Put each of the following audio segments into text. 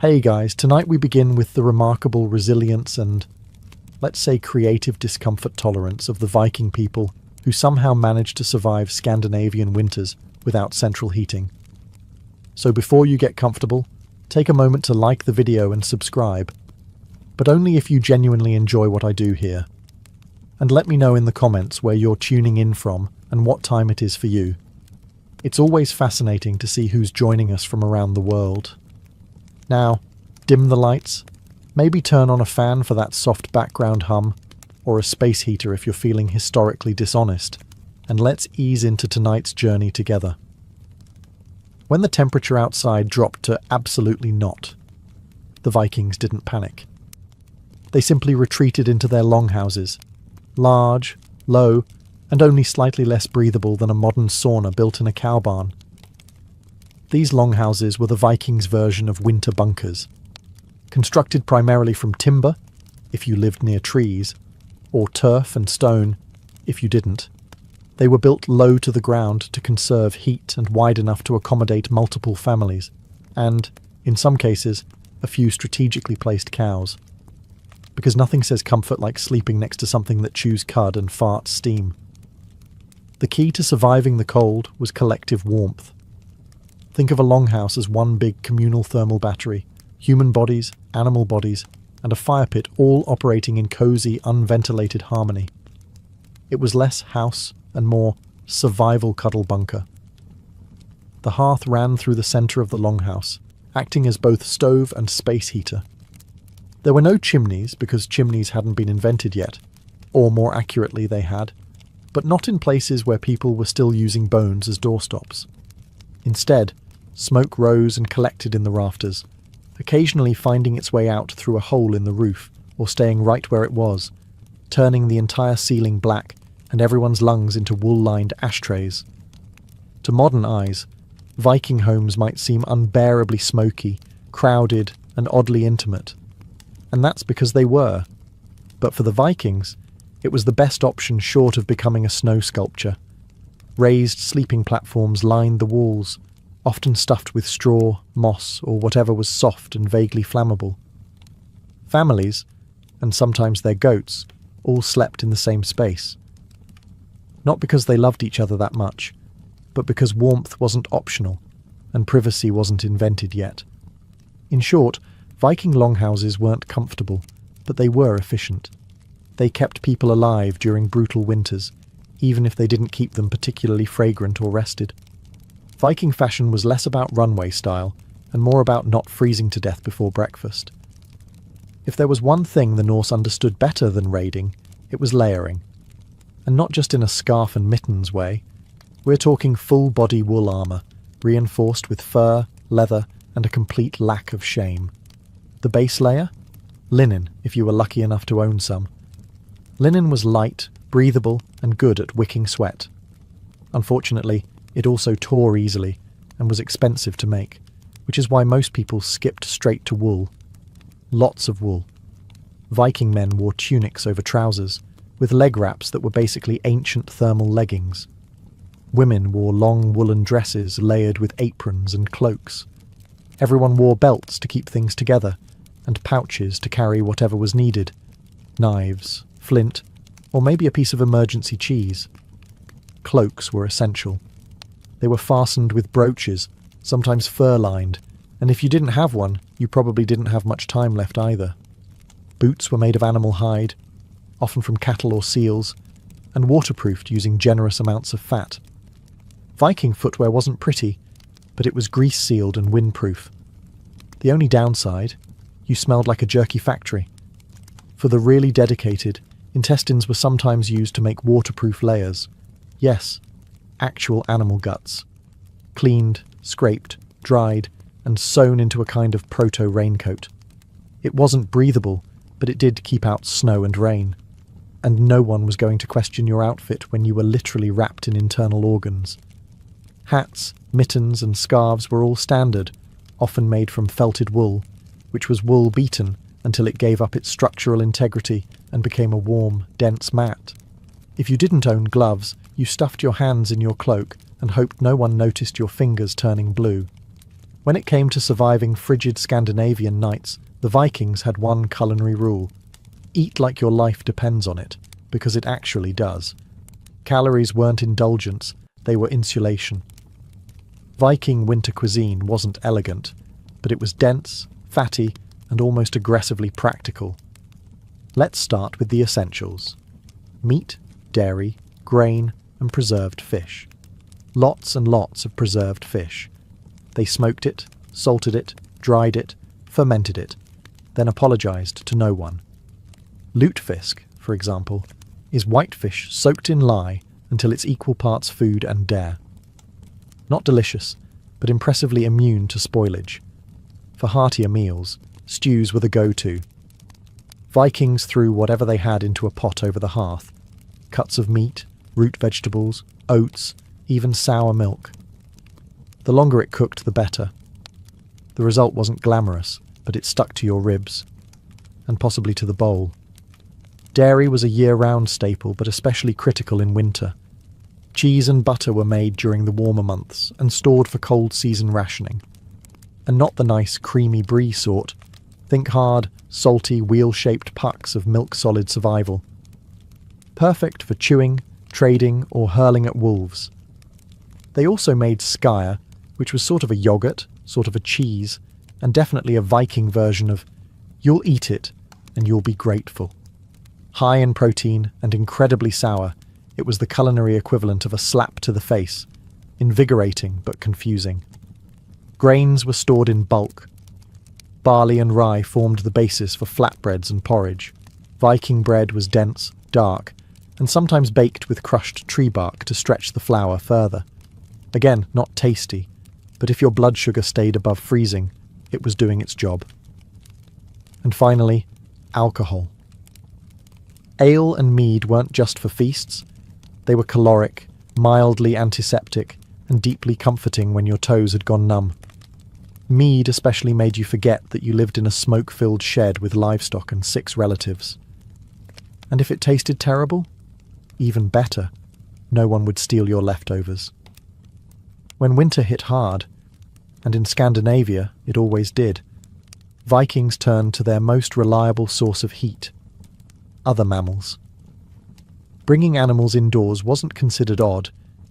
Hey guys, tonight we begin with the remarkable resilience and, let's say, creative discomfort tolerance of the Viking people who somehow managed to survive Scandinavian winters without central heating. So before you get comfortable, take a moment to like the video and subscribe, but only if you genuinely enjoy what I do here. And let me know in the comments where you're tuning in from and what time it is for you. It's always fascinating to see who's joining us from around the world. Now, dim the lights, maybe turn on a fan for that soft background hum, or a space heater if you're feeling historically dishonest, and let's ease into tonight's journey together. When the temperature outside dropped to absolutely not, the Vikings didn't panic. They simply retreated into their longhouses, large, low, and only slightly less breathable than a modern sauna built in a cow barn. These longhouses were the Vikings' version of winter bunkers, constructed primarily from timber, if you lived near trees, or turf and stone, if you didn't. They were built low to the ground to conserve heat and wide enough to accommodate multiple families, and, in some cases, a few strategically placed cows. Because nothing says comfort like sleeping next to something that chews cud and farts steam. The key to surviving the cold was collective warmth. Think of a longhouse as one big communal thermal battery, human bodies, animal bodies, and a fire pit all operating in cozy, unventilated harmony. It was less house and more survival cuddle bunker. The hearth ran through the centre of the longhouse, acting as both stove and space heater. There were no chimneys because chimneys hadn't been invented yet, or more accurately they had, but not in places where people were still using bones as doorstops. Instead, smoke rose and collected in the rafters, occasionally finding its way out through a hole in the roof or staying right where it was, turning the entire ceiling black and everyone's lungs into wool-lined ashtrays. To modern eyes, Viking homes might seem unbearably smoky, crowded, and oddly intimate. And that's because they were. But for the Vikings, it was the best option short of becoming a snow sculpture. Raised sleeping platforms lined the walls, often stuffed with straw, moss, or whatever was soft and vaguely flammable. Families, and sometimes their goats, all slept in the same space. Not because they loved each other that much, but because warmth wasn't optional, and privacy wasn't invented yet. In short, Viking longhouses weren't comfortable, but they were efficient. They kept people alive during brutal winters, even if they didn't keep them particularly fragrant or rested. Viking fashion was less about runway style, and more about not freezing to death before breakfast. If there was one thing the Norse understood better than raiding, it was layering. And not just in a scarf and mittens way. We're talking full-body wool armour, reinforced with fur, leather, and a complete lack of shame. The base layer? Linen, if you were lucky enough to own some. Linen was light, breathable, and good at wicking sweat. Unfortunately, it also tore easily, and was expensive to make, which is why most people skipped straight to wool. Lots of wool. Viking men wore tunics over trousers, with leg wraps that were basically ancient thermal leggings. Women wore long woolen dresses layered with aprons and cloaks. Everyone wore belts to keep things together, and pouches to carry whatever was needed. Knives, flint, or maybe a piece of emergency cheese. Cloaks were essential. They were fastened with brooches, sometimes fur-lined, and if you didn't have one, you probably didn't have much time left either. Boots were made of animal hide, often from cattle or seals, and waterproofed using generous amounts of fat. Viking footwear wasn't pretty, but it was grease-sealed and windproof. The only downside, you smelled like a jerky factory. For the really dedicated, intestines were sometimes used to make waterproof layers. Yes, actual animal guts. Cleaned, scraped, dried, and sewn into a kind of proto-raincoat. It wasn't breathable, but it did keep out snow and rain. And no one was going to question your outfit when you were literally wrapped in internal organs. Hats, mittens, and scarves were all standard, often made from felted wool, which was wool beaten until it gave up its structural integrity and became a warm, dense mat. If you didn't own gloves, you stuffed your hands in your cloak and hoped no one noticed your fingers turning blue. When it came to surviving frigid Scandinavian nights, the Vikings had one culinary rule: eat like your life depends on it, because it actually does. Calories weren't indulgence, they were insulation. Viking winter cuisine wasn't elegant, but it was dense, fatty, and almost aggressively practical. Let's start with the essentials: meat, dairy, grain, and preserved fish. Lots and lots of preserved fish. They smoked it, salted it, dried it, fermented it, then apologised to no one. Lutefisk, for example, is whitefish soaked in lye until it's equal parts food and dare. Not delicious, but impressively immune to spoilage. For heartier meals, stews were the go-to. Vikings threw whatever they had into a pot over the hearth: cuts of meat, root vegetables, oats, even sour milk. The longer it cooked, the better. The result wasn't glamorous, but it stuck to your ribs, and possibly to the bowl. Dairy was a year-round staple, but especially critical in winter. Cheese and butter were made during the warmer months and stored for cold season rationing. And not the nice creamy brie sort. Think hard, salty, wheel-shaped pucks of milk-solid survival. Perfect for chewing, trading, or hurling at wolves. They also made skyr, which was sort of a yogurt, sort of a cheese, and definitely a Viking version of "you'll eat it and you'll be grateful." High in protein and incredibly sour, it was the culinary equivalent of a slap to the face, invigorating but confusing. Grains were stored in bulk. Barley and rye formed the basis for flatbreads and porridge. Viking bread was dense, dark, and sometimes baked with crushed tree bark to stretch the flour further. Again, not tasty, but if your blood sugar stayed above freezing, it was doing its job. And finally, alcohol. Ale and mead weren't just for feasts. They were caloric, mildly antiseptic, and deeply comforting when your toes had gone numb. Mead especially made you forget that you lived in a smoke-filled shed with livestock and 6 relatives. And if it tasted terrible, even better, no one would steal your leftovers. When winter hit hard, and in Scandinavia it always did, Vikings turned to their most reliable source of heat: other mammals. Bringing animals indoors wasn't considered odd,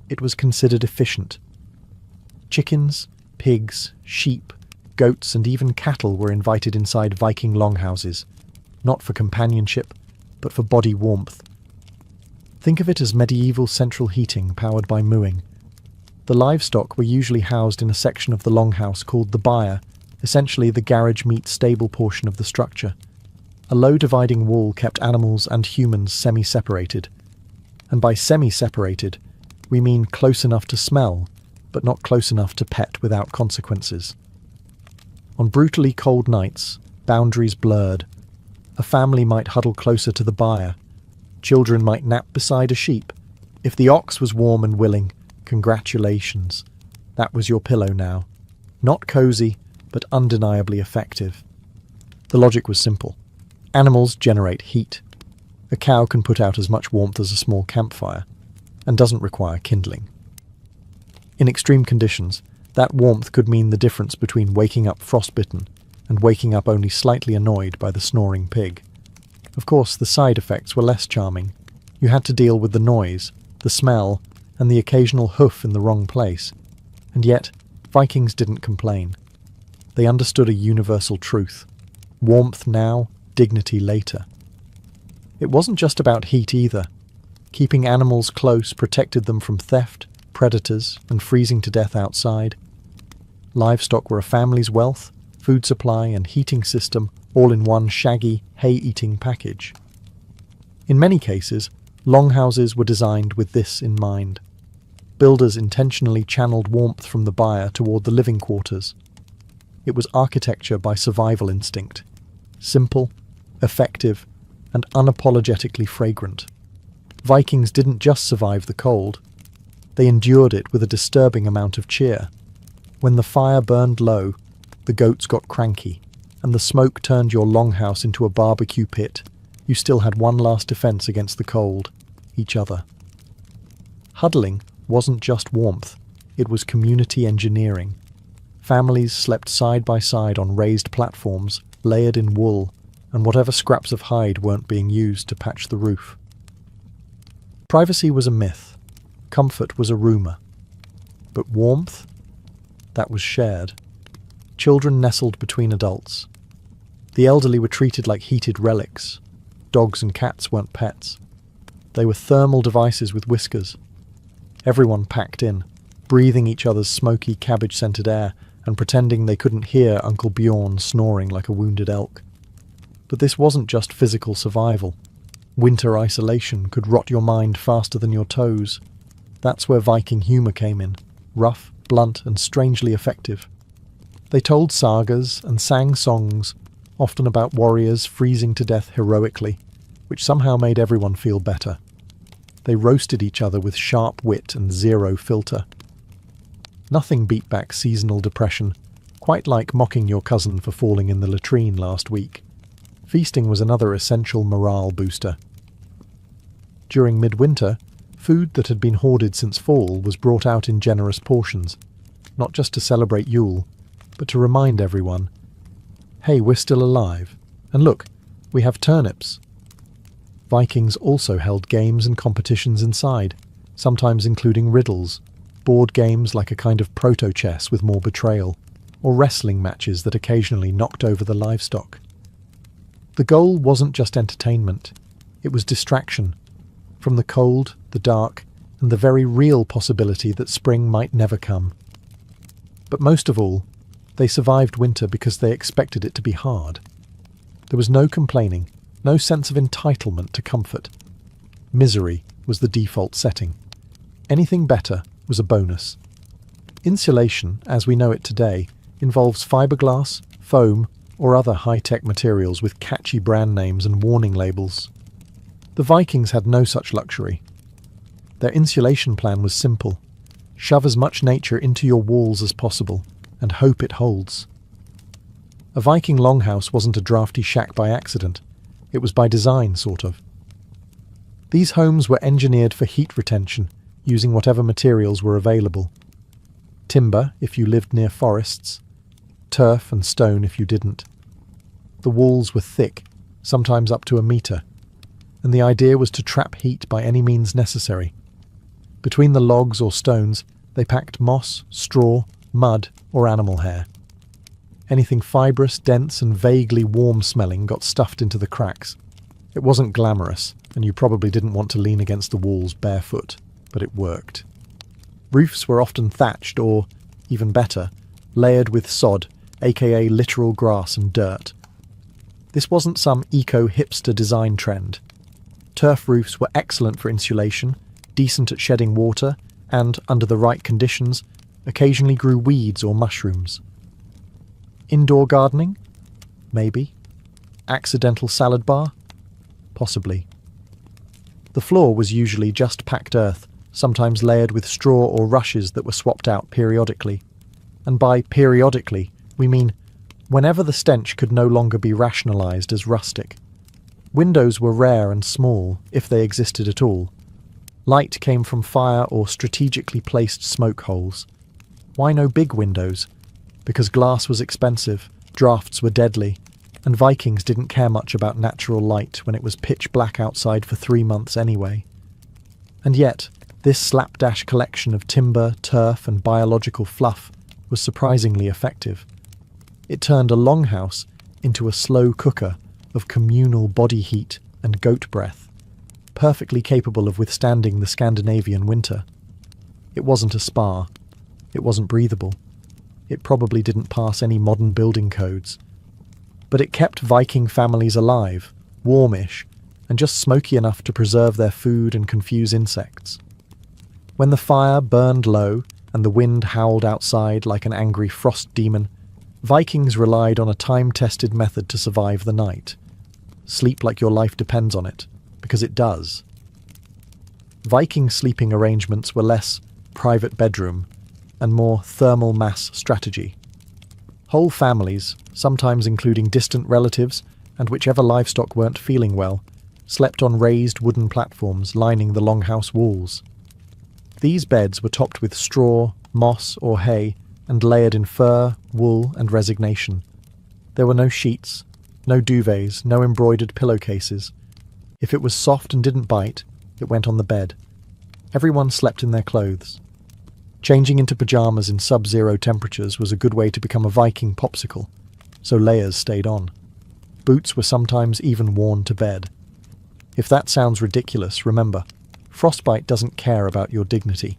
it was considered efficient. Chickens, pigs, sheep, goats, and even cattle were invited inside Viking longhouses, not for companionship, but for body warmth. Think of it as medieval central heating powered by mooing. The livestock were usually housed in a section of the longhouse called the byre, essentially the garage meet stable portion of the structure. A low dividing wall kept animals and humans semi-separated. And by semi-separated, we mean close enough to smell, but not close enough to pet without consequences. On brutally cold nights, boundaries blurred. A family might huddle closer to the byre. Children might nap beside a sheep. If the ox was warm and willing, congratulations. That was your pillow now. Not cosy, but undeniably effective. The logic was simple. Animals generate heat. A cow can put out as much warmth as a small campfire, and doesn't require kindling. In extreme conditions, that warmth could mean the difference between waking up frostbitten and waking up only slightly annoyed by the snoring pig. Of course, the side effects were less charming. You had to deal with the noise, the smell, and the occasional hoof in the wrong place. And yet, Vikings didn't complain. They understood a universal truth: warmth now, dignity later. It wasn't just about heat either. Keeping animals close protected them from theft, predators, and freezing to death outside. Livestock were a family's wealth, food supply, and heating system all in one shaggy, hay-eating package. In many cases, longhouses were designed with this in mind. Builders intentionally channeled warmth from the byre toward the living quarters. It was architecture by survival instinct. Simple, effective, and unapologetically fragrant. Vikings didn't just survive the cold. They endured it with a disturbing amount of cheer. When the fire burned low, the goats got cranky, and the smoke turned your longhouse into a barbecue pit, you still had one last defense against the cold: each other. Huddling wasn't just warmth, it was community engineering. Families slept side by side on raised platforms, layered in wool, and whatever scraps of hide weren't being used to patch the roof. Privacy was a myth. Comfort was a rumour. But warmth? That was shared. Children nestled between adults. The elderly were treated like heated relics. Dogs and cats weren't pets. They were thermal devices with whiskers. Everyone packed in, breathing each other's smoky, cabbage-scented air and pretending they couldn't hear Uncle Bjorn snoring like a wounded elk. But this wasn't just physical survival. Winter isolation could rot your mind faster than your toes. That's where Viking humour came in, rough, blunt, and strangely effective. They told sagas and sang songs, often about warriors freezing to death heroically, which somehow made everyone feel better. They roasted each other with sharp wit and zero filter. Nothing beat back seasonal depression, quite like mocking your cousin for falling in the latrine last week. Feasting was another essential morale booster. During midwinter, food that had been hoarded since fall was brought out in generous portions, not just to celebrate Yule, but to remind everyone, hey, we're still alive, and look, we have turnips. Vikings also held games and competitions inside, sometimes including riddles, board games like a kind of proto-chess with more betrayal, or wrestling matches that occasionally knocked over the livestock. The goal wasn't just entertainment, it was distraction, from the cold, the dark, and the very real possibility that spring might never come. But most of all, they survived winter because they expected it to be hard. There was no complaining, no sense of entitlement to comfort. Misery was the default setting. Anything better was a bonus. Insulation, as we know it today, involves fiberglass, foam, or other high-tech materials with catchy brand names and warning labels. The Vikings had no such luxury. Their insulation plan was simple. Shove as much nature into your walls as possible, and hope it holds. A Viking longhouse wasn't a drafty shack by accident. It was by design, sort of. These homes were engineered for heat retention, using whatever materials were available. Timber, if you lived near forests. Turf and stone if you didn't. The walls were thick, sometimes up to 1 metre, and the idea was to trap heat by any means necessary. Between the logs or stones, they packed moss, straw, mud, or animal hair. Anything fibrous, dense, and vaguely warm-smelling got stuffed into the cracks. It wasn't glamorous, and you probably didn't want to lean against the walls barefoot, but it worked. Roofs were often thatched or, even better, layered with sod, aka literal grass and dirt. This wasn't some eco-hipster design trend. Turf roofs were excellent for insulation, decent at shedding water, and, under the right conditions, occasionally grew weeds or mushrooms. Indoor gardening? Maybe. Accidental salad bar? Possibly. The floor was usually just packed earth, sometimes layered with straw or rushes that were swapped out periodically. And by periodically, we mean whenever the stench could no longer be rationalised as rustic. Windows were rare and small, if they existed at all. Light came from fire or strategically placed smoke holes. Why no big windows? Because glass was expensive, drafts were deadly, and Vikings didn't care much about natural light when it was pitch black outside for 3 months anyway. And yet, this slapdash collection of timber, turf, and biological fluff was surprisingly effective. It turned a longhouse into a slow cooker of communal body heat and goat breath, perfectly capable of withstanding the Scandinavian winter. It wasn't a spa. It wasn't breathable. It probably didn't pass any modern building codes. But it kept Viking families alive, warmish, and just smoky enough to preserve their food and confuse insects. When the fire burned low and the wind howled outside like an angry frost demon, Vikings relied on a time-tested method to survive the night. Sleep like your life depends on it, because it does. Viking sleeping arrangements were less private bedroom and more thermal mass strategy. Whole families, sometimes including distant relatives and whichever livestock weren't feeling well, slept on raised wooden platforms lining the longhouse walls. These beds were topped with straw, moss, or hay and layered in fur, wool, and resignation. There were no sheets, no duvets, no embroidered pillowcases. If it was soft and didn't bite, it went on the bed. Everyone slept in their clothes. Changing into pajamas in sub-zero temperatures was a good way to become a Viking popsicle, so layers stayed on. Boots were sometimes even worn to bed. If that sounds ridiculous, remember, frostbite doesn't care about your dignity.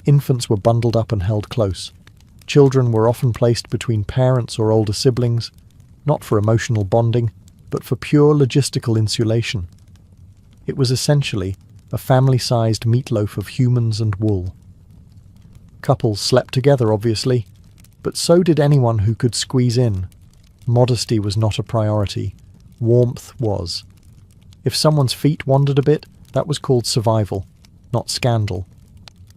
Infants were bundled up and held close. Children were often placed between parents or older siblings, not for emotional bonding, but for pure logistical insulation. It was essentially a family-sized meatloaf of humans and wool. Couples slept together, obviously, but so did anyone who could squeeze in. Modesty was not a priority. Warmth was. If someone's feet wandered a bit, that was called survival, not scandal.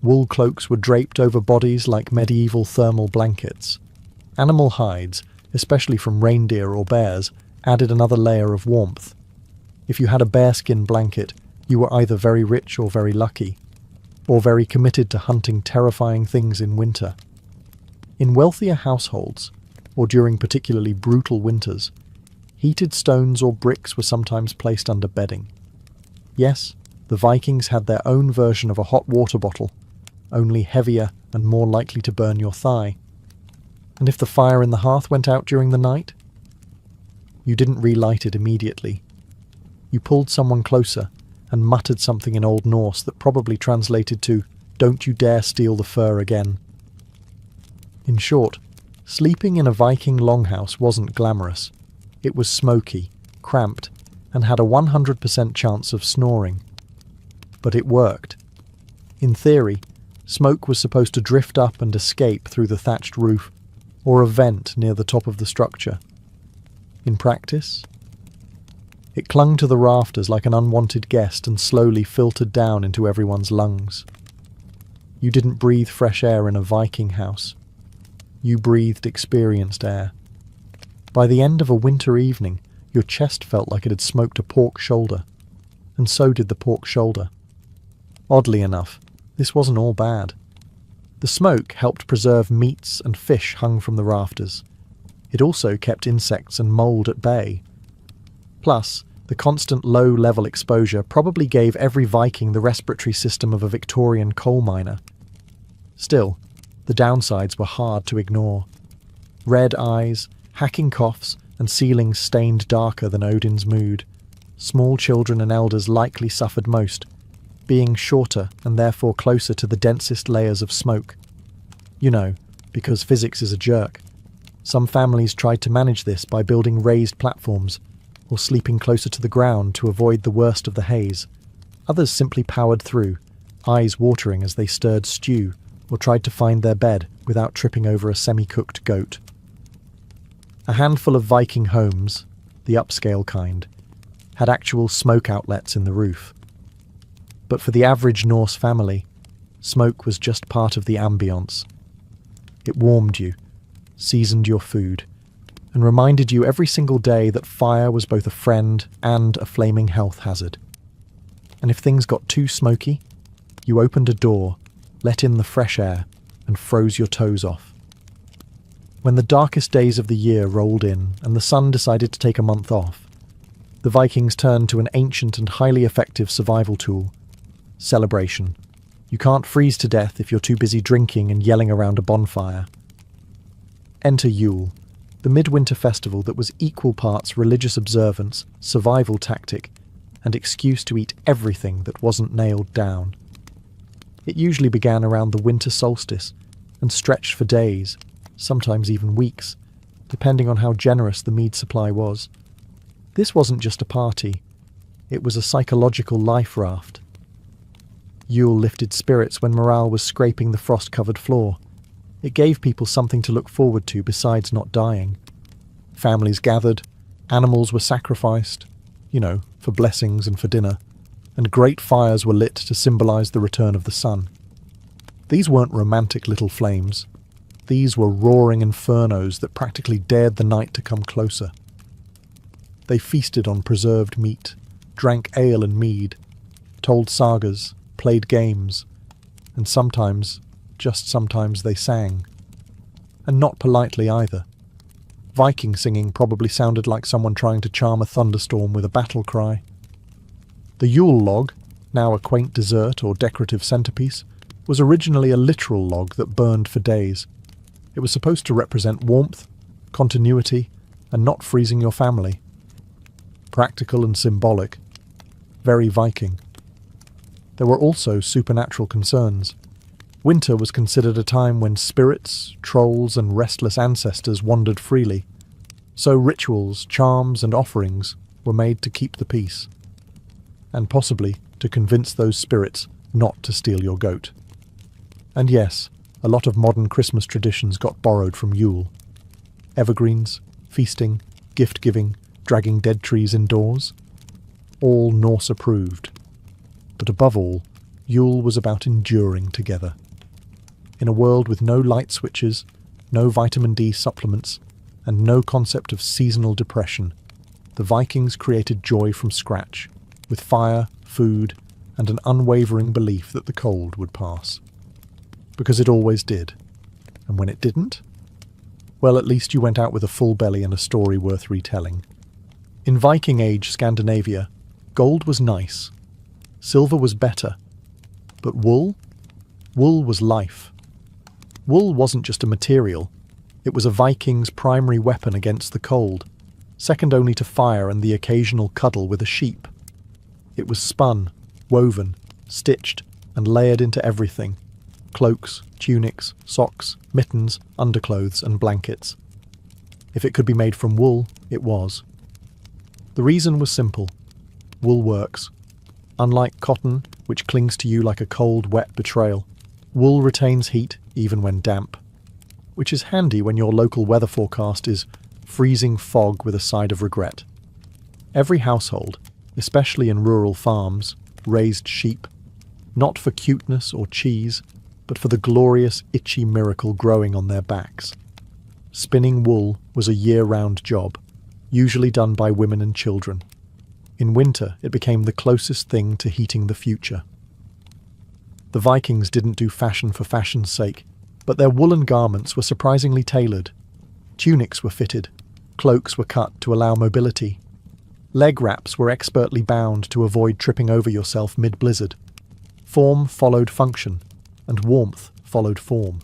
Wool cloaks were draped over bodies like medieval thermal blankets. Animal hides, especially from reindeer or bears, added another layer of warmth. If you had a bearskin blanket, you were either very rich or very lucky, or very committed to hunting terrifying things in winter. In wealthier households, or during particularly brutal winters, heated stones or bricks were sometimes placed under bedding. Yes, the Vikings had their own version of a hot water bottle, only heavier and more likely to burn your thigh. And if the fire in the hearth went out during the night, you didn't relight it immediately. You pulled someone closer and muttered something in Old Norse that probably translated to, "Don't you dare steal the fur again." In short, sleeping in a Viking longhouse wasn't glamorous. It was smoky, cramped, and had a 100% chance of snoring. But it worked. In theory, smoke was supposed to drift up and escape through the thatched roof, or a vent near the top of the structure. In practice, it clung to the rafters like an unwanted guest and slowly filtered down into everyone's lungs. You didn't breathe fresh air in a Viking house. You breathed experienced air. By the end of a winter evening, your chest felt like it had smoked a pork shoulder, and so did the pork shoulder. Oddly enough, this wasn't all bad. The smoke helped preserve meats and fish hung from the rafters. It also kept insects and mold at bay. Plus, the constant low-level exposure probably gave every Viking the respiratory system of a Victorian coal miner. Still, the downsides were hard to ignore. Red eyes, hacking coughs, and ceilings stained darker than Odin's mood. Small children and elders likely suffered most, being shorter and therefore closer to the densest layers of smoke. You know, because physics is a jerk. Some families tried to manage this by building raised platforms, or sleeping closer to the ground to avoid the worst of the haze. Others simply powered through, eyes watering as they stirred stew, or tried to find their bed without tripping over a semi-cooked goat. A handful of Viking homes, the upscale kind, had actual smoke outlets in the roof. But for the average Norse family, smoke was just part of the ambience. It warmed you, seasoned your food, and reminded you every single day that fire was both a friend and a flaming health hazard. And if things got too smoky, you opened a door, let in the fresh air, and froze your toes off. When the darkest days of the year rolled in and the sun decided to take a month off, the Vikings turned to an ancient and highly effective survival tool: celebration. You can't freeze to death if you're too busy drinking and yelling around a bonfire. Enter Yule, the midwinter festival that was equal parts religious observance, survival tactic, and excuse to eat everything that wasn't nailed down. It usually began around the winter solstice and stretched for days, sometimes even weeks, depending on how generous the mead supply was. This wasn't just a party, it was a psychological life raft. Yule lifted spirits when morale was scraping the frost-covered floor. It gave people something to look forward to besides not dying. Families gathered, animals were sacrificed, for blessings and for dinner, and great fires were lit to symbolize the return of the sun. These weren't romantic little flames. These were roaring infernos that practically dared the night to come closer. They feasted on preserved meat, drank ale and mead, told sagas, played games, and sometimes, just sometimes, they sang. and not politely either. Viking singing probably sounded like someone trying to charm a thunderstorm with a battle cry. The Yule log, now a quaint dessert or decorative centerpiece, was originally a literal log that burned for days. It was supposed to represent warmth, continuity, and not freezing your family. Practical and symbolic. Very Viking. There were also supernatural concerns. Winter was considered a time when spirits, trolls, and restless ancestors wandered freely, so rituals, charms, and offerings were made to keep the peace, and possibly to convince those spirits not to steal your goat. And yes, a lot of modern Christmas traditions got borrowed from Yule. Evergreens, feasting, gift-giving, dragging dead trees indoors. All Norse approved. But above all, Yule was about enduring together. In a world with no light switches, no vitamin D supplements, and no concept of seasonal depression, the Vikings created joy from scratch, with fire, food, and an unwavering belief that the cold would pass. Because it always did. And when it didn't? Well, at least you went out with a full belly and a story worth retelling. In Viking Age Scandinavia, gold was nice. Silver was better. But wool? Wool was life. Wool wasn't just a material. It was a Viking's primary weapon against the cold, second only to fire and the occasional cuddle with a sheep. It was spun, woven, stitched, and layered into everything. Cloaks, tunics, socks, mittens, underclothes, and blankets. If it could be made from wool, it was. The reason was simple. Wool works. Unlike cotton, which clings to you like a cold, wet betrayal, wool retains heat even when damp, which is handy when your local weather forecast is freezing fog with a side of regret. Every household, especially in rural farms, raised sheep, not for cuteness or cheese, but for the glorious, itchy miracle growing on their backs. Spinning wool was a year-round job, usually done by women and children. In winter, it became the closest thing to heating the future. The Vikings didn't do fashion for fashion's sake, but their woolen garments were surprisingly tailored. Tunics were fitted, cloaks were cut to allow mobility. Leg wraps were expertly bound to avoid tripping over yourself mid-blizzard. Form followed function, and warmth followed form.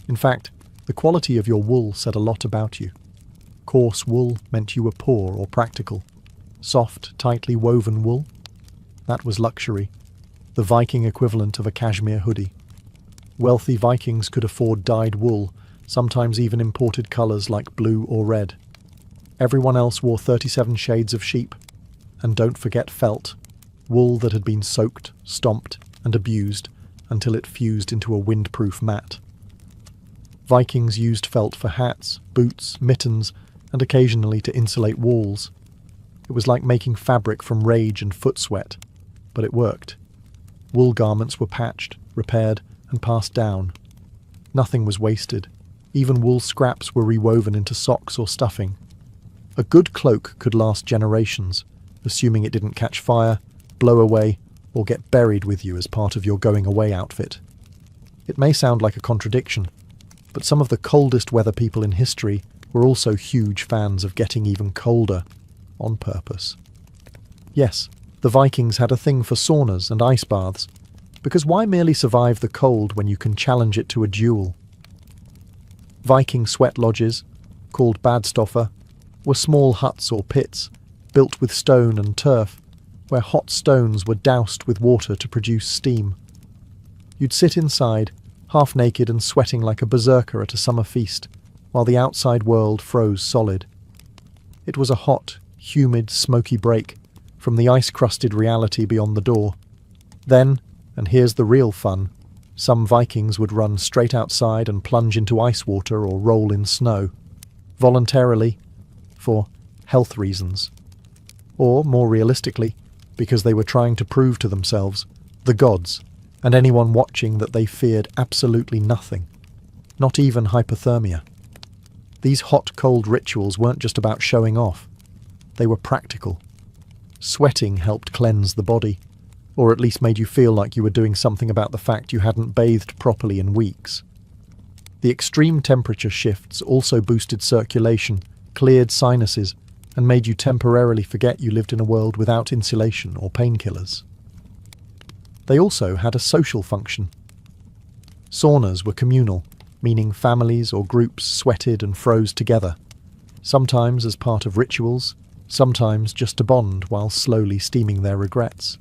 In fact, the quality of your wool said a lot about you. Coarse wool meant you were poor or practical. Soft, tightly woven wool? That was luxury, the Viking equivalent of a cashmere hoodie. Wealthy Vikings could afford dyed wool, sometimes even imported colours like blue or red. Everyone else wore 37 shades of sheep. And don't forget felt, wool that had been soaked, stomped, and abused until it fused into a windproof mat. Vikings used felt for hats, boots, mittens, and occasionally to insulate walls. It was like making fabric from rage and foot sweat, but it worked. Wool garments were patched, repaired, and passed down. Nothing was wasted. Even wool scraps were rewoven into socks or stuffing. A good cloak could last generations, assuming it didn't catch fire, blow away, or get buried with you as part of your going-away outfit. It may sound like a contradiction, but some of the coldest weather people in history were also huge fans of getting even colder, on purpose. Yes, the Vikings had a thing for saunas and ice baths, because why merely survive the cold when you can challenge it to a duel? Viking sweat lodges, called badstoffer, were small huts or pits, built with stone and turf, where hot stones were doused with water to produce steam. You'd sit inside, half naked and sweating like a berserker at a summer feast, while the outside world froze solid. It was a hot, humid, smoky break from the ice-crusted reality beyond the door. Then, and here's the real fun, some Vikings would run straight outside and plunge into ice water or roll in snow, voluntarily, for health reasons. Or, more realistically, because they were trying to prove to themselves, the gods, and anyone watching, that they feared absolutely nothing, not even hypothermia. These hot-cold rituals weren't just about showing off. They were practical. Sweating helped cleanse the body, or at least made you feel like you were doing something about the fact you hadn't bathed properly in weeks. The extreme temperature shifts also boosted circulation, cleared sinuses, and made you temporarily forget you lived in a world without insulation or painkillers. They also had a social function. Saunas were communal, meaning families or groups sweated and froze together, sometimes as part of rituals, sometimes just to bond while slowly steaming their regrets.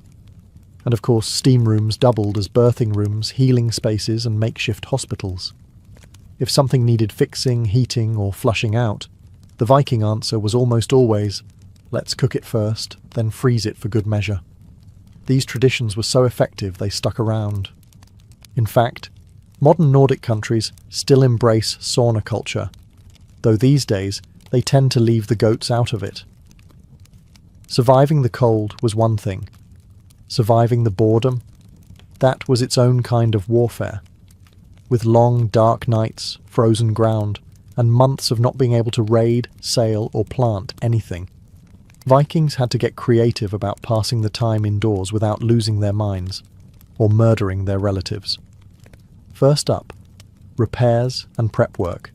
And of course, steam rooms doubled as birthing rooms, healing spaces, and makeshift hospitals. If something needed fixing, heating, or flushing out, the Viking answer was almost always, let's cook it first, then freeze it for good measure. These traditions were so effective they stuck around. In fact, modern Nordic countries still embrace sauna culture, though these days they tend to leave the goats out of it. Surviving the cold was one thing. Surviving the boredom, that was its own kind of warfare. With long, dark nights, frozen ground, and months of not being able to raid, sail, or plant anything, Vikings had to get creative about passing the time indoors without losing their minds, or murdering their relatives. First up, repairs and prep work.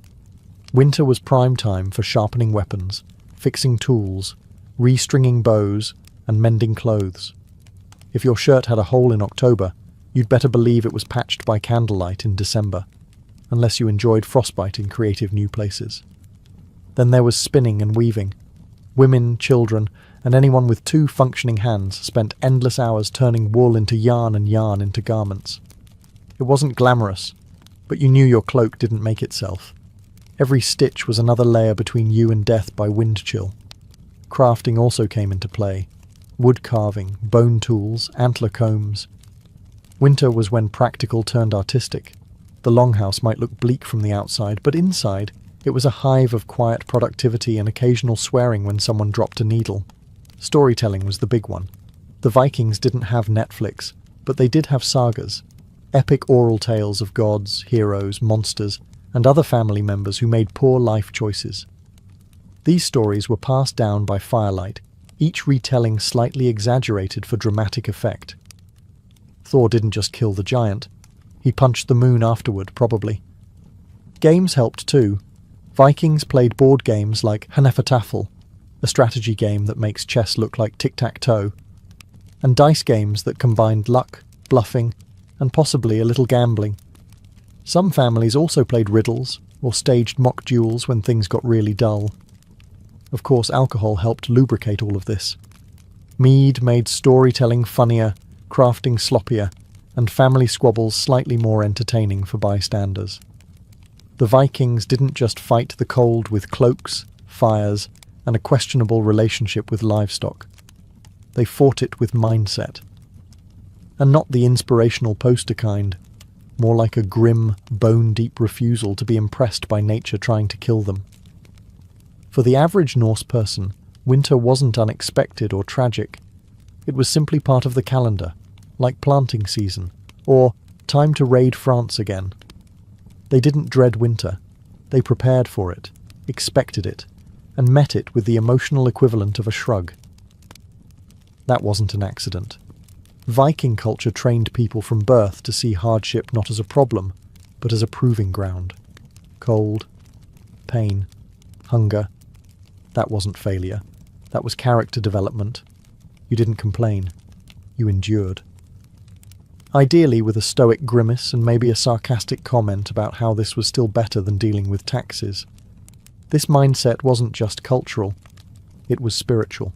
Winter was prime time for sharpening weapons, fixing tools, restringing bows, and mending clothes. If your shirt had a hole in October, you'd better believe it was patched by candlelight in December, unless you enjoyed frostbite in creative new places. Then there was spinning and weaving. Women, children, and anyone with 2 functioning hands spent endless hours turning wool into yarn and yarn into garments. It wasn't glamorous, but you knew your cloak didn't make itself. Every stitch was another layer between you and death by wind chill. Crafting also came into play. Wood carving, bone tools, antler combs. Winter was when practical turned artistic. The longhouse might look bleak from the outside, but inside, it was a hive of quiet productivity and occasional swearing when someone dropped a needle. Storytelling was the big one. The Vikings didn't have Netflix, but they did have sagas. Epic oral tales of gods, heroes, monsters, and other family members who made poor life choices. These stories were passed down by firelight, each retelling slightly exaggerated for dramatic effect. Thor didn't just kill the giant. He punched the moon afterward, probably. Games helped too. Vikings played board games like Hnefatafl, a strategy game that makes chess look like tic-tac-toe, and dice games that combined luck, bluffing, and possibly a little gambling. Some families also played riddles or staged mock duels when things got really dull. Of course, alcohol helped lubricate all of this. Mead made storytelling funnier, crafting sloppier, and family squabbles slightly more entertaining for bystanders. The Vikings didn't just fight the cold with cloaks, fires, and a questionable relationship with livestock. They fought it with mindset. And not the inspirational poster kind, more like a grim, bone-deep refusal to be impressed by nature trying to kill them. For the average Norse person, winter wasn't unexpected or tragic. It was simply part of the calendar, like planting season, or time to raid France again. They didn't dread winter. They prepared for it, expected it, and met it with the emotional equivalent of a shrug. That wasn't an accident. Viking culture trained people from birth to see hardship not as a problem, but as a proving ground. Cold, pain, hunger. That wasn't failure. That was character development. You didn't complain. You endured. Ideally with a stoic grimace and maybe a sarcastic comment about how this was still better than dealing with taxes. This mindset wasn't just cultural, it was spiritual.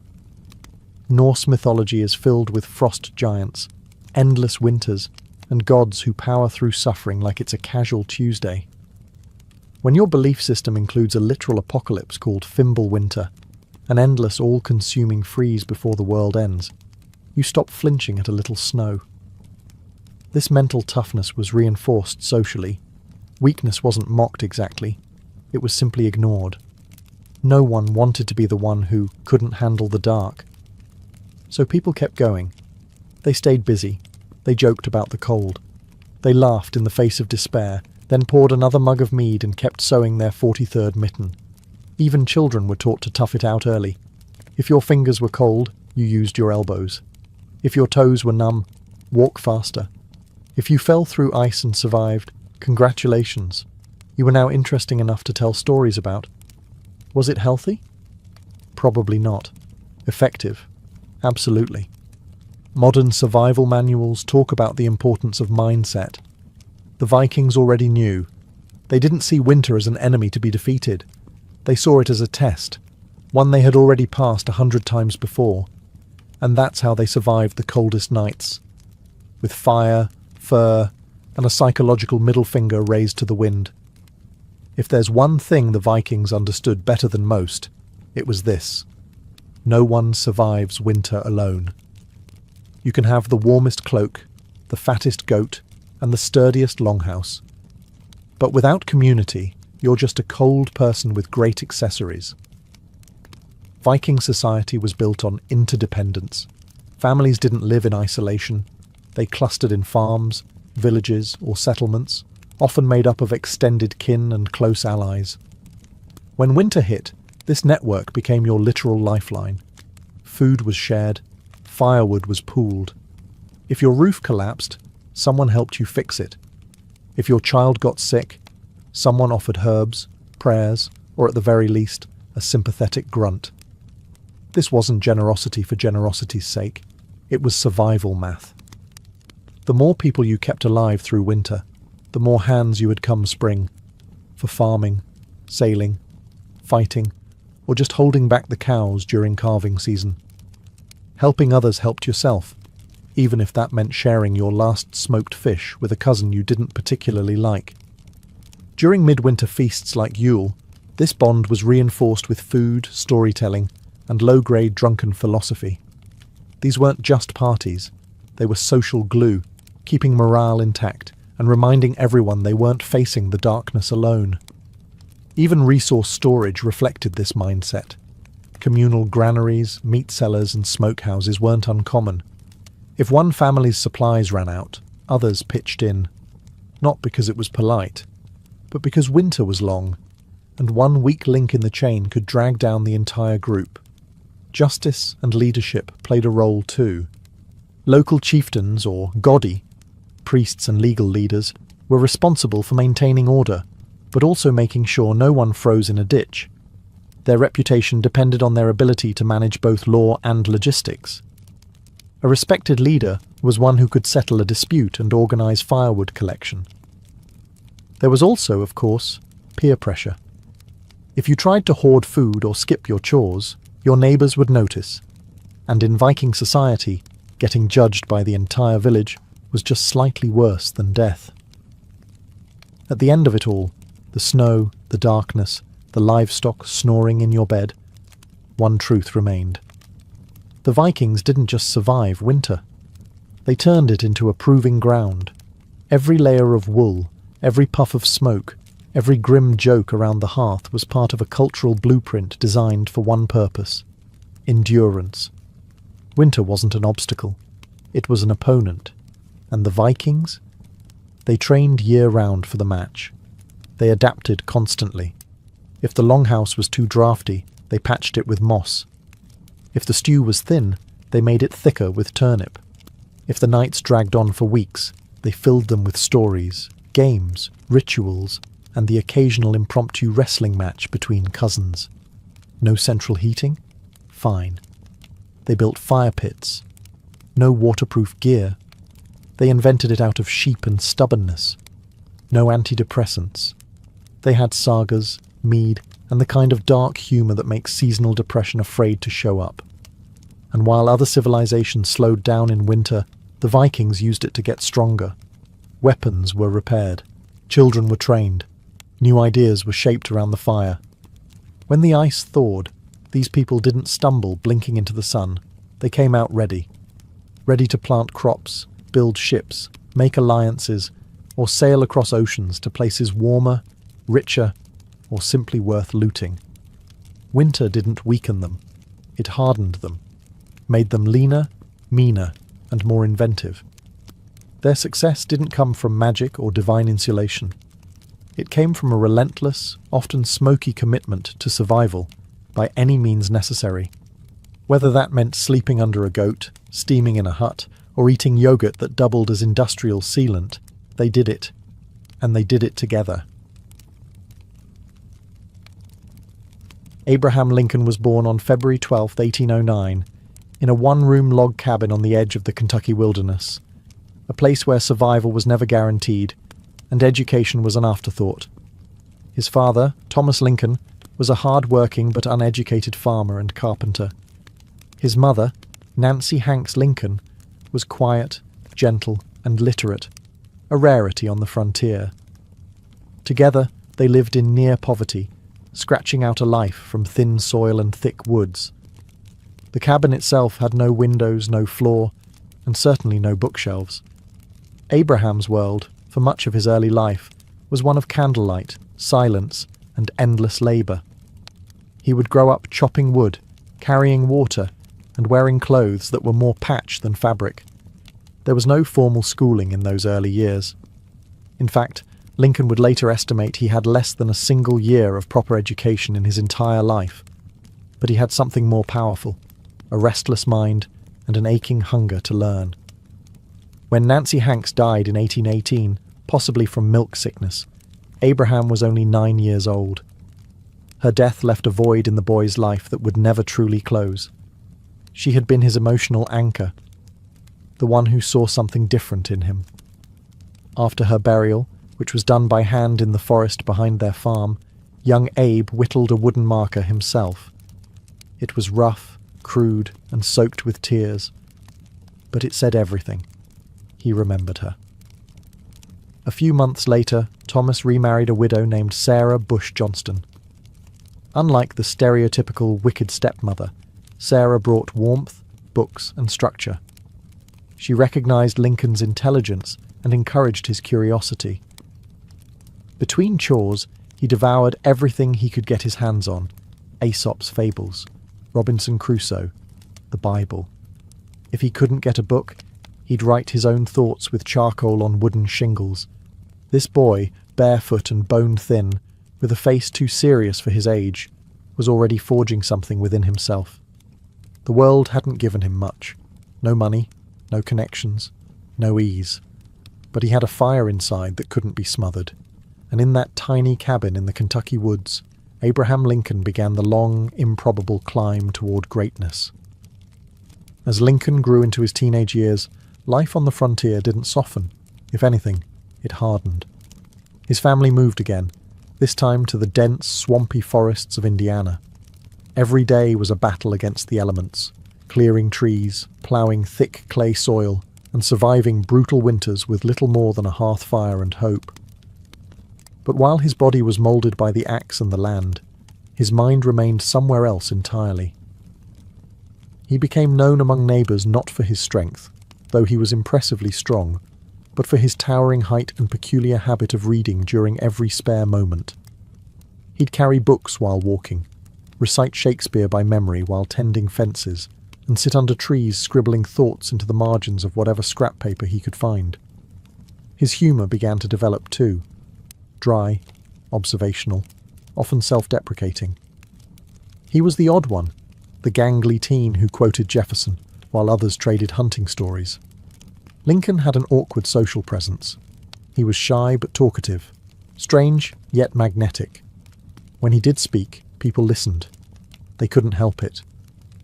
Norse mythology is filled with frost giants, endless winters, and gods who power through suffering like it's a casual Tuesday. When your belief system includes a literal apocalypse called Fimbulwinter, an endless all-consuming freeze before the world ends, you stop flinching at a little snow. This mental toughness was reinforced socially. Weakness wasn't mocked exactly. It was simply ignored. No one wanted to be the one who couldn't handle the dark. So people kept going. They stayed busy. They joked about the cold. They laughed in the face of despair, then poured another mug of mead and kept sewing their 43rd mitten. Even children were taught to tough it out early. If your fingers were cold, you used your elbows. If your toes were numb, walk faster. If you fell through ice and survived, congratulations. you were now interesting enough to tell stories about. Was it healthy? Probably not. Effective? Absolutely. Modern survival manuals talk about the importance of mindset. The Vikings already knew. They didn't see winter as an enemy to be defeated. They saw it as a test, one they had already passed 100 times before. And that's how they survived the coldest nights. With fire, fur, and a psychological middle finger raised to the wind. If there's one thing the Vikings understood better than most, it was this. No one survives winter alone. You can have the warmest cloak, the fattest goat, and the sturdiest longhouse. But without community, you're just a cold person with great accessories. Viking society was built on interdependence. Families didn't live in isolation. They clustered in farms, villages, or settlements, often made up of extended kin and close allies. When winter hit, this network became your literal lifeline. Food was shared, firewood was pooled. If your roof collapsed, someone helped you fix it. If your child got sick, someone offered herbs, prayers, or at the very least, a sympathetic grunt. This wasn't generosity for generosity's sake. It was survival math. The more people you kept alive through winter, the more hands you had come spring, for farming, sailing, fighting, or just holding back the cows during calving season. Helping others helped yourself, even if that meant sharing your last smoked fish with a cousin you didn't particularly like. During midwinter feasts like Yule, this bond was reinforced with food, storytelling, and low-grade drunken philosophy. These weren't just parties, they were social glue, keeping morale intact and reminding everyone they weren't facing the darkness alone. Even resource storage reflected this mindset. Communal granaries, meat cellars, and smokehouses weren't uncommon. If one family's supplies ran out, others pitched in. Not because it was polite, but because winter was long, and one weak link in the chain could drag down the entire group. Justice and leadership played a role too. Local chieftains, or godi, priests and legal leaders, were responsible for maintaining order, but also making sure no one froze in a ditch. Their reputation depended on their ability to manage both law and logistics. A respected leader was one who could settle a dispute and organize firewood collection. There was also, of course, peer pressure. If you tried to hoard food or skip your chores, your neighbors would notice. And in Viking society, getting judged by the entire village was just slightly worse than death. At the end of it all, the snow, the darkness, the livestock snoring in your bed, one truth remained. The Vikings didn't just survive winter. They turned it into a proving ground. Every layer of wool, every puff of smoke, every grim joke around the hearth was part of a cultural blueprint designed for one purpose: endurance. Winter wasn't an obstacle. It was an opponent. And the Vikings? They trained year-round for the match. They adapted constantly. If the longhouse was too drafty, they patched it with moss. If the stew was thin, they made it thicker with turnip. If the nights dragged on for weeks, they filled them with stories, games, rituals, and the occasional impromptu wrestling match between cousins. No central heating? Fine. They built fire pits. No waterproof gear. They invented it out of sheep and stubbornness. No antidepressants. They had sagas, mead, and the kind of dark humour that makes seasonal depression afraid to show up. And while other civilizations slowed down in winter, the Vikings used it to get stronger. Weapons were repaired. Children were trained. New ideas were shaped around the fire. When the ice thawed, these people didn't stumble blinking into the sun. They came out ready. Ready to plant crops, build ships, make alliances, or sail across oceans to places warmer, richer, or simply worth looting. Winter didn't weaken them. It hardened them, made them leaner, meaner, and more inventive. Their success didn't come from magic or divine insulation. It came from a relentless, often smoky commitment to survival by any means necessary. Whether that meant sleeping under a goat, steaming in a hut, or eating yogurt that doubled as industrial sealant, they did it. And they did it together. Abraham Lincoln was born on February 12, 1809, in a one-room log cabin on the edge of the Kentucky wilderness, a place where survival was never guaranteed and education was an afterthought. His father, Thomas Lincoln, was a hard-working but uneducated farmer and carpenter. His mother, Nancy Hanks Lincoln, was quiet, gentle, and literate, a rarity on the frontier. Together, they lived in near poverty, scratching out a life from thin soil and thick woods. The cabin itself had no windows, no floor, and certainly no bookshelves. Abraham's world, for much of his early life, was one of candlelight, silence, and endless labour. He would grow up chopping wood, carrying water, and wearing clothes that were more patch than fabric. There was no formal schooling in those early years. In fact, Lincoln would later estimate he had less than a single year of proper education in his entire life. But he had something more powerful, a restless mind and an aching hunger to learn. When Nancy Hanks died in 1818, possibly from milk sickness, Abraham was only 9 years old. Her death left a void in the boy's life that would never truly close. She had been his emotional anchor, the one who saw something different in him. After her burial, which was done by hand in the forest behind their farm, young Abe whittled a wooden marker himself. It was rough, crude, and soaked with tears, but it said everything. He remembered her. A few months later, Thomas remarried a widow named Sarah Bush Johnston. Unlike the stereotypical wicked stepmother, Sarah brought warmth, books, and structure. She recognized Lincoln's intelligence and encouraged his curiosity. Between chores, he devoured everything he could get his hands on: Aesop's fables, Robinson Crusoe, the Bible. If he couldn't get a book, he'd write his own thoughts with charcoal on wooden shingles. This boy, barefoot and bone-thin, with a face too serious for his age, was already forging something within himself. The world hadn't given him much. No money, no connections, no ease. But he had a fire inside that couldn't be smothered. And in that tiny cabin in the Kentucky woods, Abraham Lincoln began the long, improbable climb toward greatness. As Lincoln grew into his teenage years, life on the frontier didn't soften. If anything, it hardened. His family moved again, this time to the dense, swampy forests of Indiana. Every day was a battle against the elements, clearing trees, ploughing thick clay soil, and surviving brutal winters with little more than a hearth fire and hope. But while his body was moulded by the axe and the land, his mind remained somewhere else entirely. He became known among neighbours not for his strength, though he was impressively strong, but for his towering height and peculiar habit of reading during every spare moment. He'd carry books while walking, recite Shakespeare by memory while tending fences, and sit under trees scribbling thoughts into the margins of whatever scrap paper he could find. His humour began to develop too. Dry, observational, often self-deprecating. He was the odd one, the gangly teen who quoted Jefferson, while others traded hunting stories. Lincoln had an awkward social presence. He was shy but talkative, strange yet magnetic. When he did speak, people listened. They couldn't help it.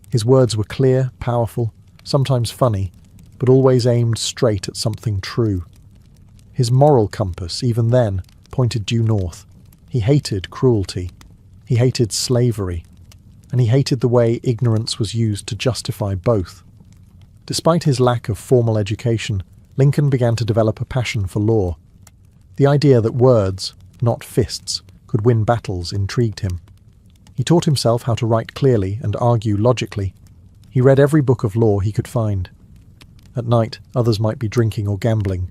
His words were clear, powerful, sometimes funny, but always aimed straight at something true. His moral compass, even then, pointed due north. He hated cruelty. He hated slavery. And he hated the way ignorance was used to justify both. Despite his lack of formal education, Lincoln began to develop a passion for law. The idea that words, not fists, could win battles intrigued him. He taught himself how to write clearly and argue logically. He read every book of law he could find. At night, others might be drinking or gambling.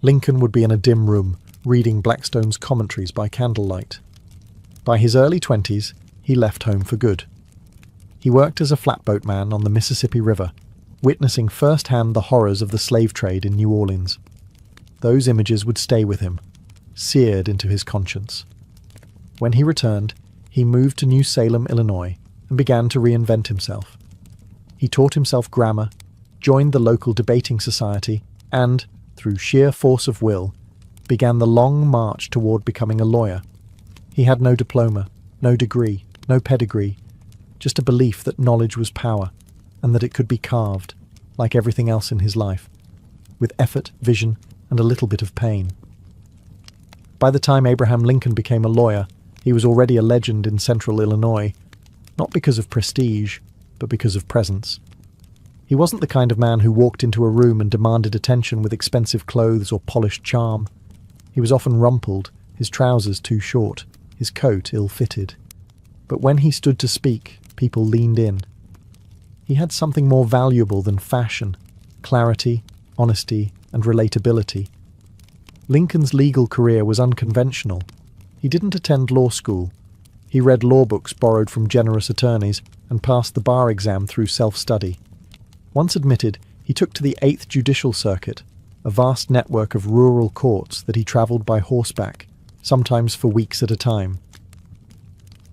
Lincoln would be in a dim room, reading Blackstone's commentaries by candlelight. By his early 20s, he left home for good. He worked as a flatboatman on the Mississippi River, witnessing firsthand the horrors of the slave trade in New Orleans. Those images would stay with him, seared into his conscience. When he returned, he moved to New Salem, Illinois, and began to reinvent himself. He taught himself grammar, joined the local debating society, and, through sheer force of will, began the long march toward becoming a lawyer. He had no diploma, no degree, no pedigree, just a belief that knowledge was power and that it could be carved, like everything else in his life, with effort, vision, and a little bit of pain. By the time Abraham Lincoln became a lawyer, he was already a legend in central Illinois, not because of prestige, but because of presence. He wasn't the kind of man who walked into a room and demanded attention with expensive clothes or polished charm. He was often rumpled, his trousers too short, his coat ill-fitted. But when he stood to speak, people leaned in. He had something more valuable than fashion: clarity, honesty, and relatability. Lincoln's legal career was unconventional. He didn't attend law school. He read law books borrowed from generous attorneys and passed the bar exam through self-study. Once admitted, he took to the 8th Judicial Circuit, a vast network of rural courts that he travelled by horseback, sometimes for weeks at a time.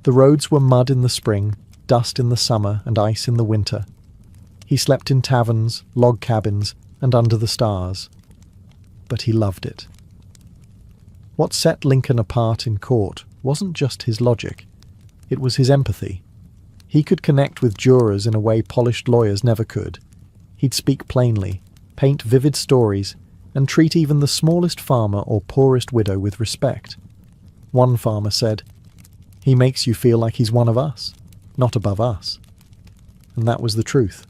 The roads were mud in the spring, dust in the summer, and ice in the winter. He slept in taverns, log cabins, and under the stars. But he loved it. What set Lincoln apart in court wasn't just his logic. It was his empathy. He could connect with jurors in a way polished lawyers never could. He'd speak plainly, paint vivid stories, and treat even the smallest farmer or poorest widow with respect. One farmer said, "He makes you feel like he's one of us, not above us." And that was the truth.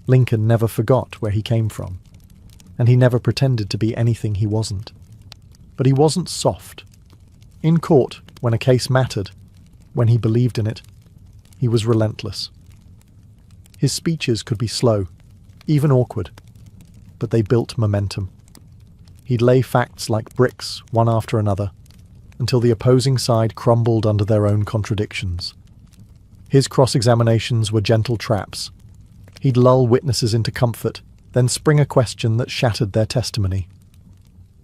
Lincoln never forgot where he came from, and he never pretended to be anything he wasn't. But he wasn't soft. In court, when a case mattered, when he believed in it, he was relentless. His speeches could be slow, even awkward, but they built momentum. He'd lay facts like bricks, one after another, until the opposing side crumbled under their own contradictions. His cross-examinations were gentle traps. He'd lull witnesses into comfort, then spring a question that shattered their testimony.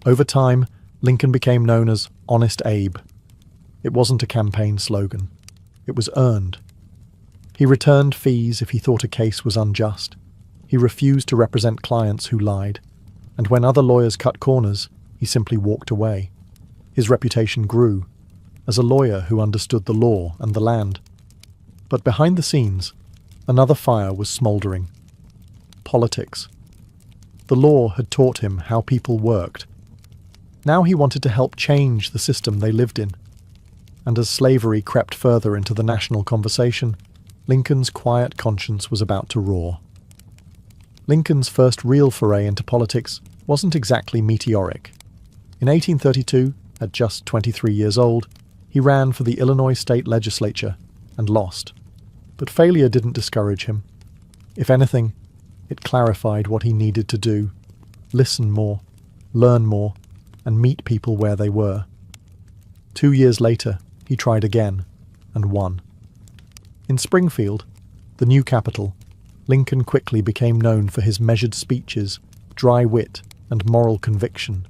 Over time, Lincoln became known as Honest Abe. It wasn't a campaign slogan. It was earned. He returned fees if he thought a case was unjust. He refused to represent clients who lied. And when other lawyers cut corners, he simply walked away. His reputation grew as a lawyer who understood the law and the land. But behind the scenes, another fire was smouldering. Politics. The law had taught him how people worked. Now he wanted to help change the system they lived in. And as slavery crept further into the national conversation, Lincoln's quiet conscience was about to roar. Lincoln's first real foray into politics wasn't exactly meteoric. In 1832, at just 23 years old, he ran for the Illinois state legislature and lost. But failure didn't discourage him. If anything, it clarified what he needed to do: listen more, learn more, and meet people where they were. 2 years later, he tried again and won. In Springfield, the new capital, Lincoln quickly became known for his measured speeches, dry wit, and moral conviction.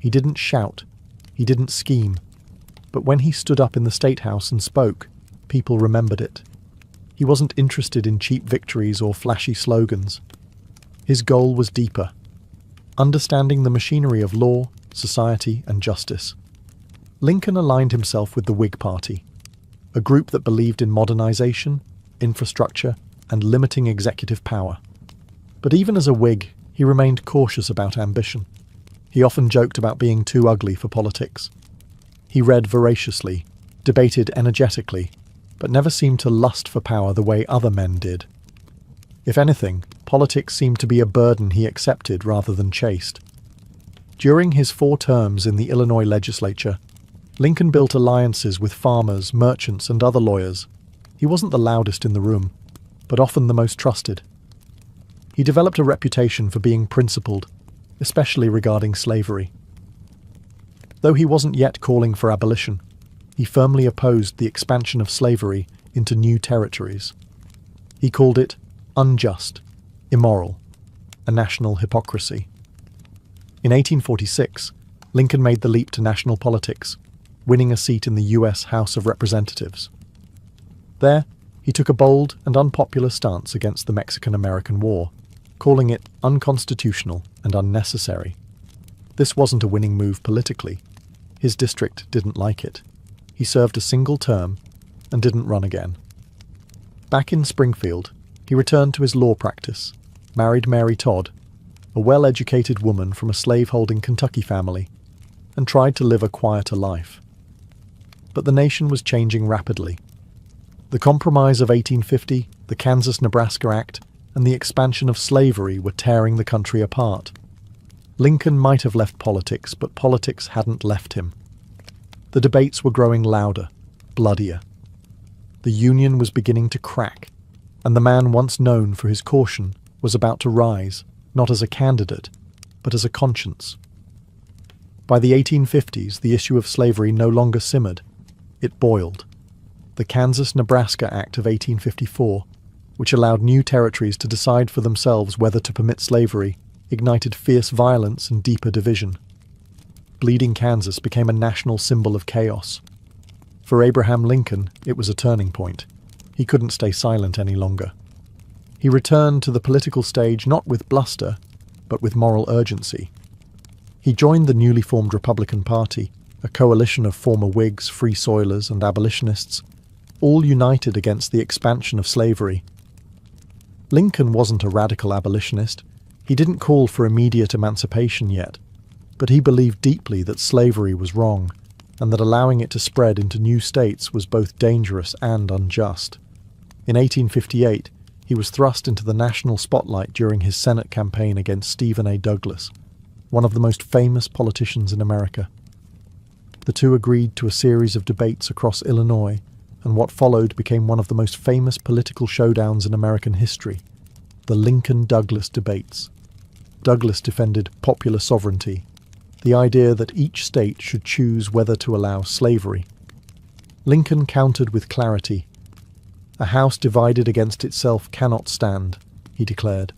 He didn't shout, he didn't scheme, but when he stood up in the State House and spoke, people remembered it. He wasn't interested in cheap victories or flashy slogans. His goal was deeper: understanding the machinery of law, society, and justice. Lincoln aligned himself with the Whig Party, a group that believed in modernization, infrastructure, and limiting executive power. But even as a Whig, he remained cautious about ambition. He often joked about being too ugly for politics. He read voraciously, debated energetically, but never seemed to lust for power the way other men did. If anything, politics seemed to be a burden he accepted rather than chased. During his 4 terms in the Illinois legislature, Lincoln built alliances with farmers, merchants, and other lawyers. He wasn't the loudest in the room, but often the most trusted. He developed a reputation for being principled, especially regarding slavery. Though he wasn't yet calling for abolition, he firmly opposed the expansion of slavery into new territories. He called it unjust, immoral, a national hypocrisy. In 1846, Lincoln made the leap to national politics, winning a seat in the U.S. House of Representatives. There, he took a bold and unpopular stance against the Mexican-American War, calling it unconstitutional and unnecessary. This wasn't a winning move politically. His district didn't like it. He served a single term, and didn't run again. Back in Springfield, he returned to his law practice, married Mary Todd, a well-educated woman from a slave-holding Kentucky family, and tried to live a quieter life. But the nation was changing rapidly. The Compromise of 1850, the Kansas-Nebraska Act, and the expansion of slavery were tearing the country apart. Lincoln might have left politics, but politics hadn't left him. The debates were growing louder, bloodier. The Union was beginning to crack, and the man once known for his caution was about to rise, not as a candidate, but as a conscience. By the 1850s, the issue of slavery no longer simmered. It boiled. The Kansas-Nebraska Act of 1854, which allowed new territories to decide for themselves whether to permit slavery, ignited fierce violence and deeper division. Bleeding Kansas became a national symbol of chaos. For Abraham Lincoln, it was a turning point. He couldn't stay silent any longer. He returned to the political stage not with bluster, but with moral urgency. He joined the newly formed Republican Party, a coalition of former Whigs, Free Soilers, and abolitionists, all united against the expansion of slavery. Lincoln wasn't a radical abolitionist. He didn't call for immediate emancipation yet, but he believed deeply that slavery was wrong, and that allowing it to spread into new states was both dangerous and unjust. In 1858, he was thrust into the national spotlight during his Senate campaign against Stephen A. Douglas, one of the most famous politicians in America. The two agreed to a series of debates across Illinois, and what followed became one of the most famous political showdowns in American history, the Lincoln-Douglas debates. Douglas defended popular sovereignty, the idea that each state should choose whether to allow slavery. Lincoln countered with clarity. "A house divided against itself cannot stand," he declared.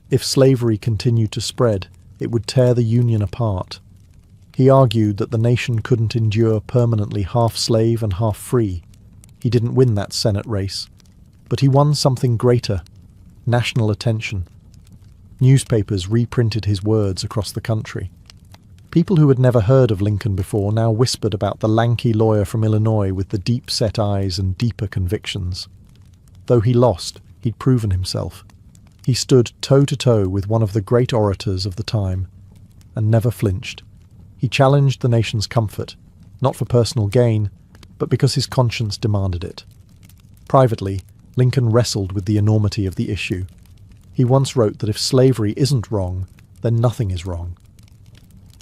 If slavery continued to spread, it would tear the Union apart. He argued that the nation couldn't endure permanently half slave and half free. He didn't win that Senate race, but he won something greater: national attention. Newspapers reprinted his words across the country. People who had never heard of Lincoln before now whispered about the lanky lawyer from Illinois with the deep-set eyes and deeper convictions. Though he lost, he'd proven himself. He stood toe-to-toe with one of the great orators of the time, and never flinched. He challenged the nation's comfort, not for personal gain, but because his conscience demanded it. Privately, Lincoln wrestled with the enormity of the issue. He once wrote that if slavery isn't wrong, then nothing is wrong.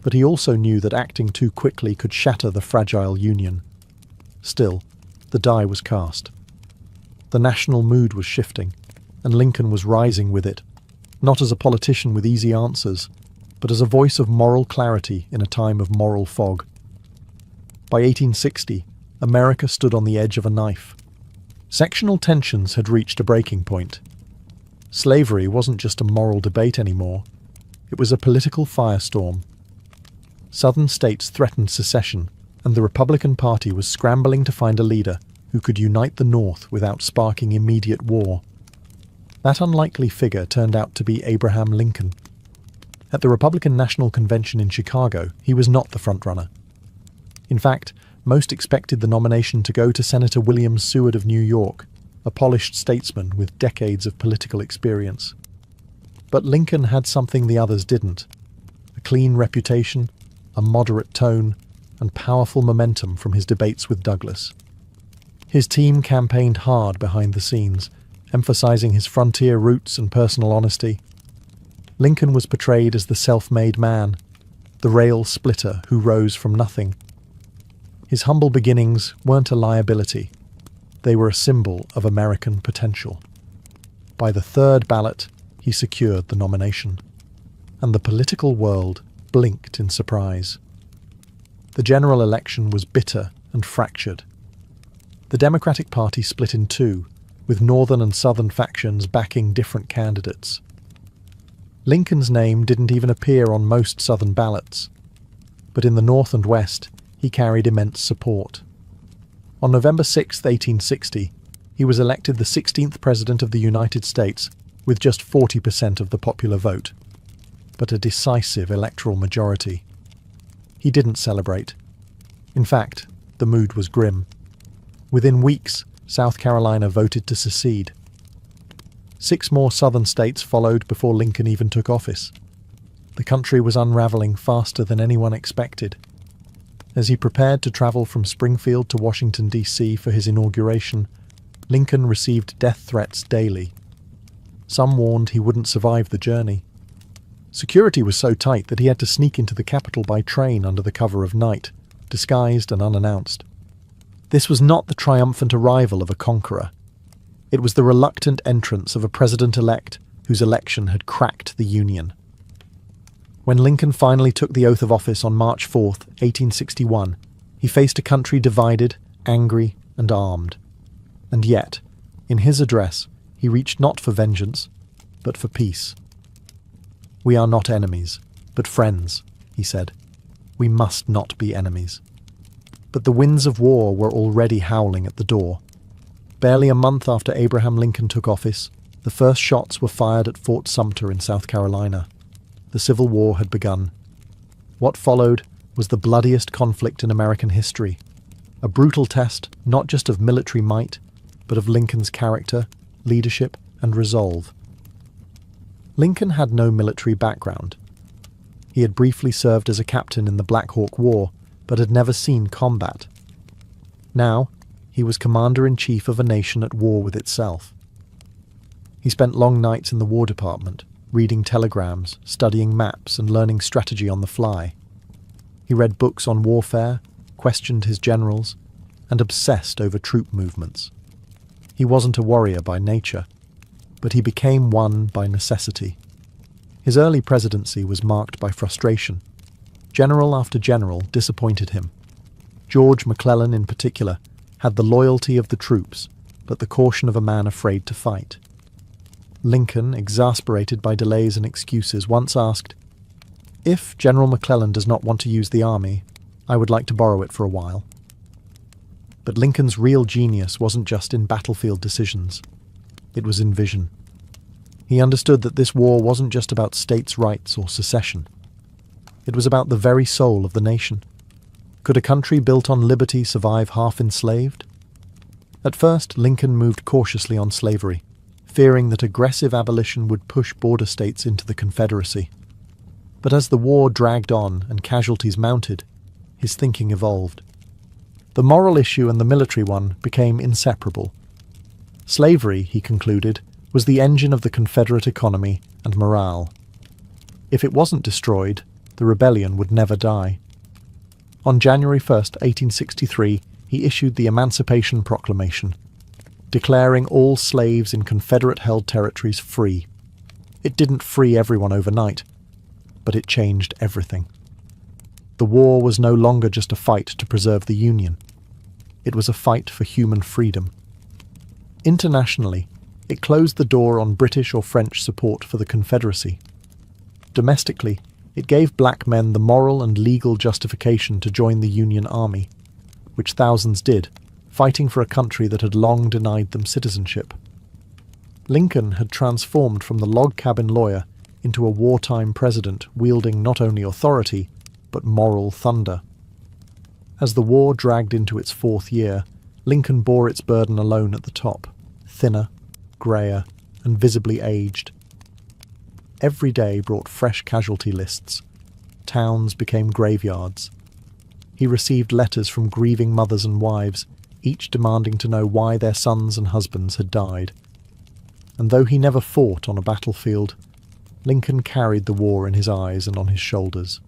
But he also knew that acting too quickly could shatter the fragile Union. Still, the die was cast. The national mood was shifting, and Lincoln was rising with it, not as a politician with easy answers, but as a voice of moral clarity in a time of moral fog. By 1860, America stood on the edge of a knife. Sectional tensions had reached a breaking point. Slavery wasn't just a moral debate anymore. It was a political firestorm. Southern states threatened secession, and the Republican Party was scrambling to find a leader who could unite the North without sparking immediate war. That unlikely figure turned out to be Abraham Lincoln. At the Republican National Convention in Chicago, he was not the frontrunner. In fact, most expected the nomination to go to Senator William Seward of New York, a polished statesman with decades of political experience. But Lincoln had something the others didn't: a clean reputation, a moderate tone, and powerful momentum from his debates with Douglas. His team campaigned hard behind the scenes, emphasizing his frontier roots and personal honesty. Lincoln was portrayed as the self-made man, the rail splitter who rose from nothing. His humble beginnings weren't a liability. They were a symbol of American potential. By the third ballot, he secured the nomination, and the political world blinked in surprise. The general election was bitter and fractured. The Democratic Party split in two, with northern and southern factions backing different candidates. Lincoln's name didn't even appear on most southern ballots, but in the north and west, he carried immense support. On November 6, 1860, he was elected the 16th President of the United States with just 40% of the popular vote, but a decisive electoral majority. He didn't celebrate. In fact, the mood was grim. Within weeks, South Carolina voted to secede. 6 more southern states followed before Lincoln even took office. The country was unraveling faster than anyone expected. As he prepared to travel from Springfield to Washington, D.C. for his inauguration, Lincoln received death threats daily. Some warned he wouldn't survive the journey. Security was so tight that he had to sneak into the Capitol by train under the cover of night, disguised and unannounced. This was not the triumphant arrival of a conqueror. It was the reluctant entrance of a president-elect whose election had cracked the Union. When Lincoln finally took the oath of office on March 4, 1861, he faced a country divided, angry, and armed. And yet, in his address, he reached not for vengeance, but for peace. "We are not enemies, but friends," he said. "We must not be enemies." But the winds of war were already howling at the door. Barely a month after Abraham Lincoln took office, the first shots were fired at Fort Sumter in South Carolina. The Civil War had begun. What followed was the bloodiest conflict in American history, a brutal test not just of military might, but of Lincoln's character, leadership, and resolve. Lincoln had no military background. He had briefly served as a captain in the Black Hawk War, but had never seen combat. Now, he was commander-in-chief of a nation at war with itself. He spent long nights in the War Department, reading telegrams, studying maps, and learning strategy on the fly. He read books on warfare, questioned his generals, and obsessed over troop movements. He wasn't a warrior by nature, but he became one by necessity. His early presidency was marked by frustration. General after general disappointed him. George McClellan, in particular, had the loyalty of the troops, but the caution of a man afraid to fight. Lincoln, exasperated by delays and excuses, once asked, "If General McClellan does not want to use the army, I would like to borrow it for a while." But Lincoln's real genius wasn't just in battlefield decisions. It was in vision. He understood that this war wasn't just about states' rights or secession. It was about the very soul of the nation. Could a country built on liberty survive half enslaved? At first, Lincoln moved cautiously on slavery, fearing that aggressive abolition would push border states into the Confederacy. But as the war dragged on and casualties mounted, his thinking evolved. The moral issue and the military one became inseparable. Slavery, he concluded, was the engine of the Confederate economy and morale. If it wasn't destroyed, the rebellion would never die. On January 1, 1863, he issued the Emancipation Proclamation, declaring all slaves in Confederate-held territories free. It didn't free everyone overnight, but it changed everything. The war was no longer just a fight to preserve the Union. It was a fight for human freedom. Internationally, it closed the door on British or French support for the Confederacy. Domestically, it gave black men the moral and legal justification to join the Union Army, which thousands did, fighting for a country that had long denied them citizenship. Lincoln had transformed from the log cabin lawyer into a wartime president wielding not only authority, but moral thunder. As the war dragged into its 4th year, Lincoln bore its burden alone at the top, thinner, greyer, and visibly aged. Every day brought fresh casualty lists. Towns became graveyards. He received letters from grieving mothers and wives, each demanding to know why their sons and husbands had died. And though he never fought on a battlefield, Lincoln carried the war in his eyes and on his shoulders.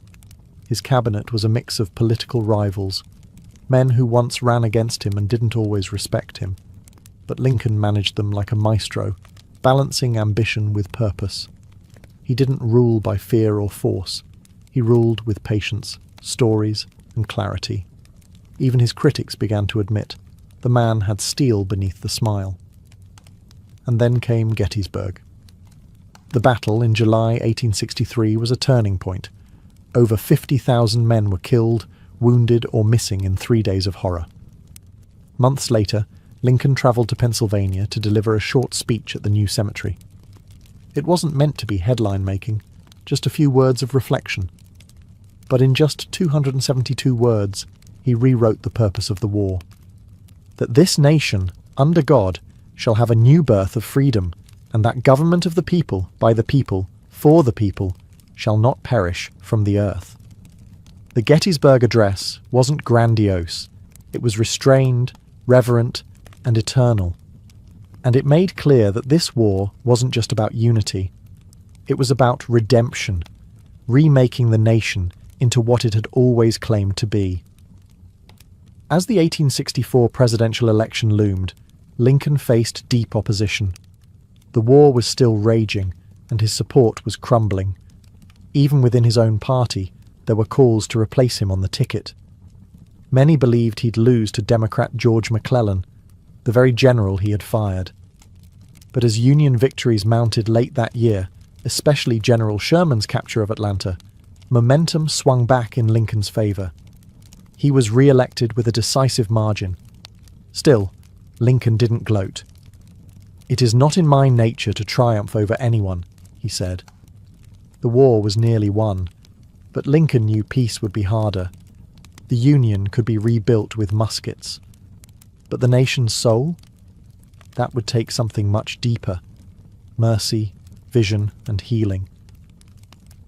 His cabinet was a mix of political rivals, men who once ran against him and didn't always respect him. But Lincoln managed them like a maestro, balancing ambition with purpose. He didn't rule by fear or force. He ruled with patience, stories, and clarity. Even his critics began to admit the man had steel beneath the smile. And then came Gettysburg. The battle in July 1863 was a turning point. Over 50,000 men were killed, wounded, or missing in 3 days of horror. Months later, Lincoln travelled to Pennsylvania to deliver a short speech at the new cemetery. It wasn't meant to be headline-making, just a few words of reflection. But in just 272 words, he rewrote the purpose of the war. that this nation, under God, shall have a new birth of freedom, and that government of the people, by the people, for the people, shall not perish from the earth. The Gettysburg Address wasn't grandiose. It was restrained, reverent, and eternal. And it made clear that this war wasn't just about unity. It was about redemption, remaking the nation into what it had always claimed to be. As the 1864 presidential election loomed, Lincoln faced deep opposition. The war was still raging, and his support was crumbling. Even within his own party, there were calls to replace him on the ticket. Many believed he'd lose to Democrat George McClellan, the very general he had fired. But as Union victories mounted late that year, especially General Sherman's capture of Atlanta, momentum swung back in Lincoln's favor. He was re-elected with a decisive margin. Still, Lincoln didn't gloat. "It is not in my nature to triumph over anyone," he said. The war was nearly won, but Lincoln knew peace would be harder. The Union could be rebuilt with muskets. But the nation's soul? That would take something much deeper. Mercy, vision, and healing.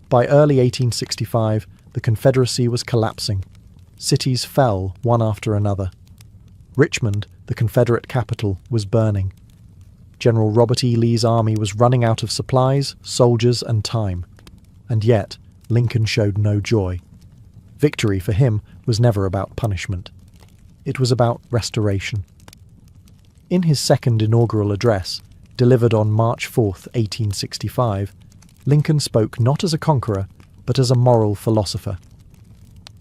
By early 1865, the Confederacy was collapsing. Cities fell one after another. Richmond, the Confederate capital, was burning. General Robert E. Lee's army was running out of supplies, soldiers, and time. And yet, Lincoln showed no joy. Victory for him was never about punishment. It was about restoration. In his second inaugural address, delivered on March 4, 1865, Lincoln spoke not as a conqueror, but as a moral philosopher.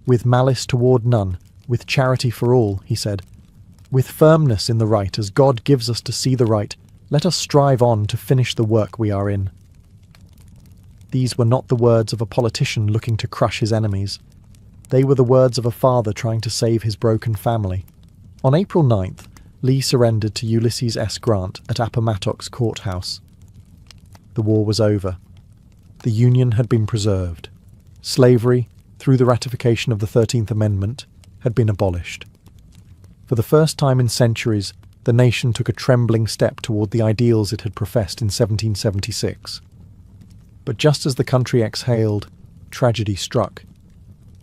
"With malice toward none, with charity for all," he said, "with firmness in the right as God gives us to see the right, let us strive on to finish the work we are in." These were not the words of a politician looking to crush his enemies. They were the words of a father trying to save his broken family. On April 9th, Lee surrendered to Ulysses S. Grant at Appomattox Courthouse. The war was over. The Union had been preserved. Slavery, through the ratification of the 13th Amendment, had been abolished. For the first time in centuries, the nation took a trembling step toward the ideals it had professed in 1776. But just as the country exhaled, tragedy struck.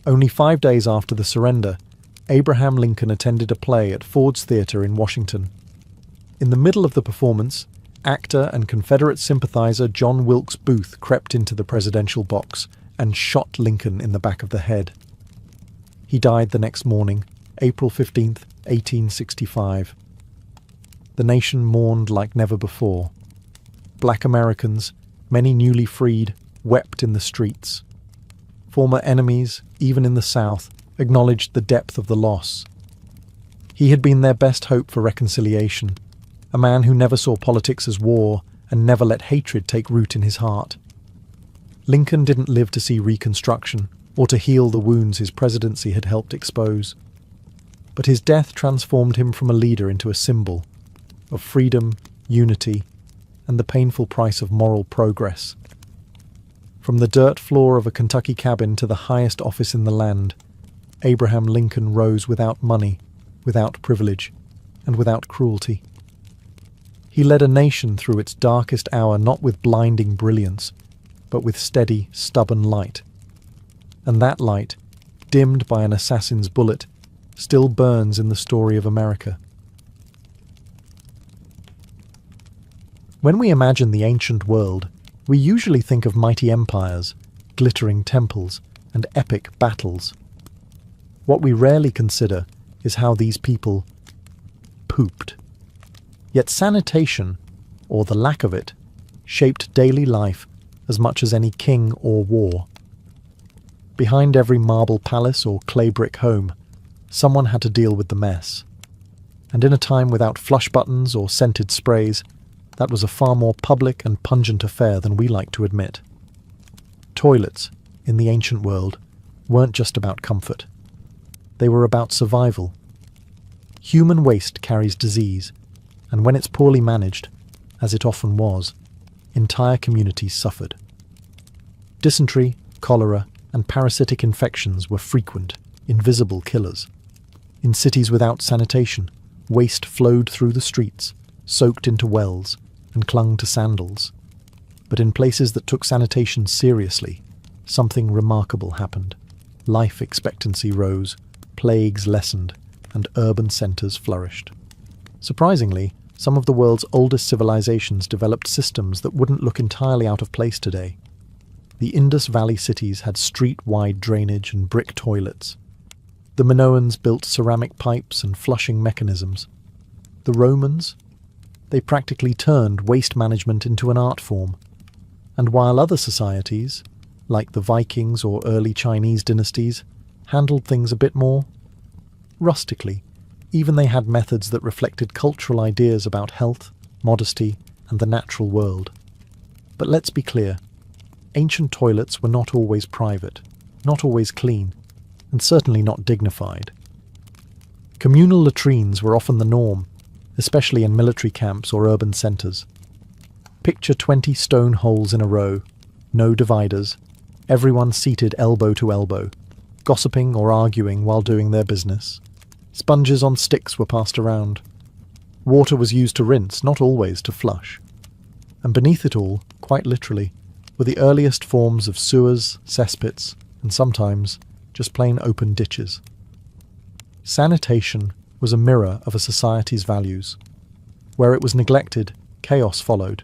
Only 5 days after the surrender, Abraham Lincoln attended a play at Ford's Theatre in Washington. In the middle of the performance, actor and Confederate sympathizer John Wilkes Booth crept into the presidential box and shot Lincoln in the back of the head. He died the next morning, April 15, 1865. The nation mourned like never before. Black Americans, many newly freed, wept in the streets. Former enemies, even in the South, acknowledged the depth of the loss. He had been their best hope for reconciliation, a man who never saw politics as war and never let hatred take root in his heart. Lincoln didn't live to see Reconstruction or to heal the wounds his presidency had helped expose. But his death transformed him from a leader into a symbol of freedom, unity, and the painful price of moral progress. From the dirt floor of a Kentucky cabin to the highest office in the land, Abraham Lincoln rose without money, without privilege, and without cruelty. He led a nation through its darkest hour not with blinding brilliance, but with steady, stubborn light. And that light, dimmed by an assassin's bullet, still burns in the story of America. When we imagine the ancient world, we usually think of mighty empires, glittering temples, and epic battles. What we rarely consider is how these people pooped. Yet sanitation, or the lack of it, shaped daily life as much as any king or war. Behind every marble palace or clay brick home, someone had to deal with the mess. And in a time without flush buttons or scented sprays, that was a far more public and pungent affair than we like to admit. Toilets, in the ancient world, weren't just about comfort. They were about survival. Human waste carries disease, and when it's poorly managed, as it often was, entire communities suffered. Dysentery, cholera, and parasitic infections were frequent, invisible killers. In cities without sanitation, Waste flowed through the streets, soaked into wells, and clung to sandals. But in places that took sanitation seriously, something remarkable happened. Life expectancy rose, plagues lessened, and urban centres flourished. Surprisingly, some of the world's oldest civilizations developed systems that wouldn't look entirely out of place today. The Indus Valley cities had street-wide drainage and brick toilets. The Minoans built ceramic pipes and flushing mechanisms. The Romans? They practically turned waste management into an art form. And while other societies, like the Vikings or early Chinese dynasties, handled things a bit more rustically, even they had methods that reflected cultural ideas about health, modesty, and the natural world. But let's be clear, ancient toilets were not always private, not always clean, and certainly not dignified. Communal latrines were often the norm, especially in military camps or urban centres. Picture 20 stone holes in a row, no dividers, everyone seated elbow to elbow, gossiping or arguing while doing their business. Sponges on sticks were passed around. Water was used to rinse, not always to flush. And beneath it all, quite literally, were the earliest forms of sewers, cesspits, and sometimes just plain open ditches. Sanitation was a mirror of a society's values. Where it was neglected, chaos followed.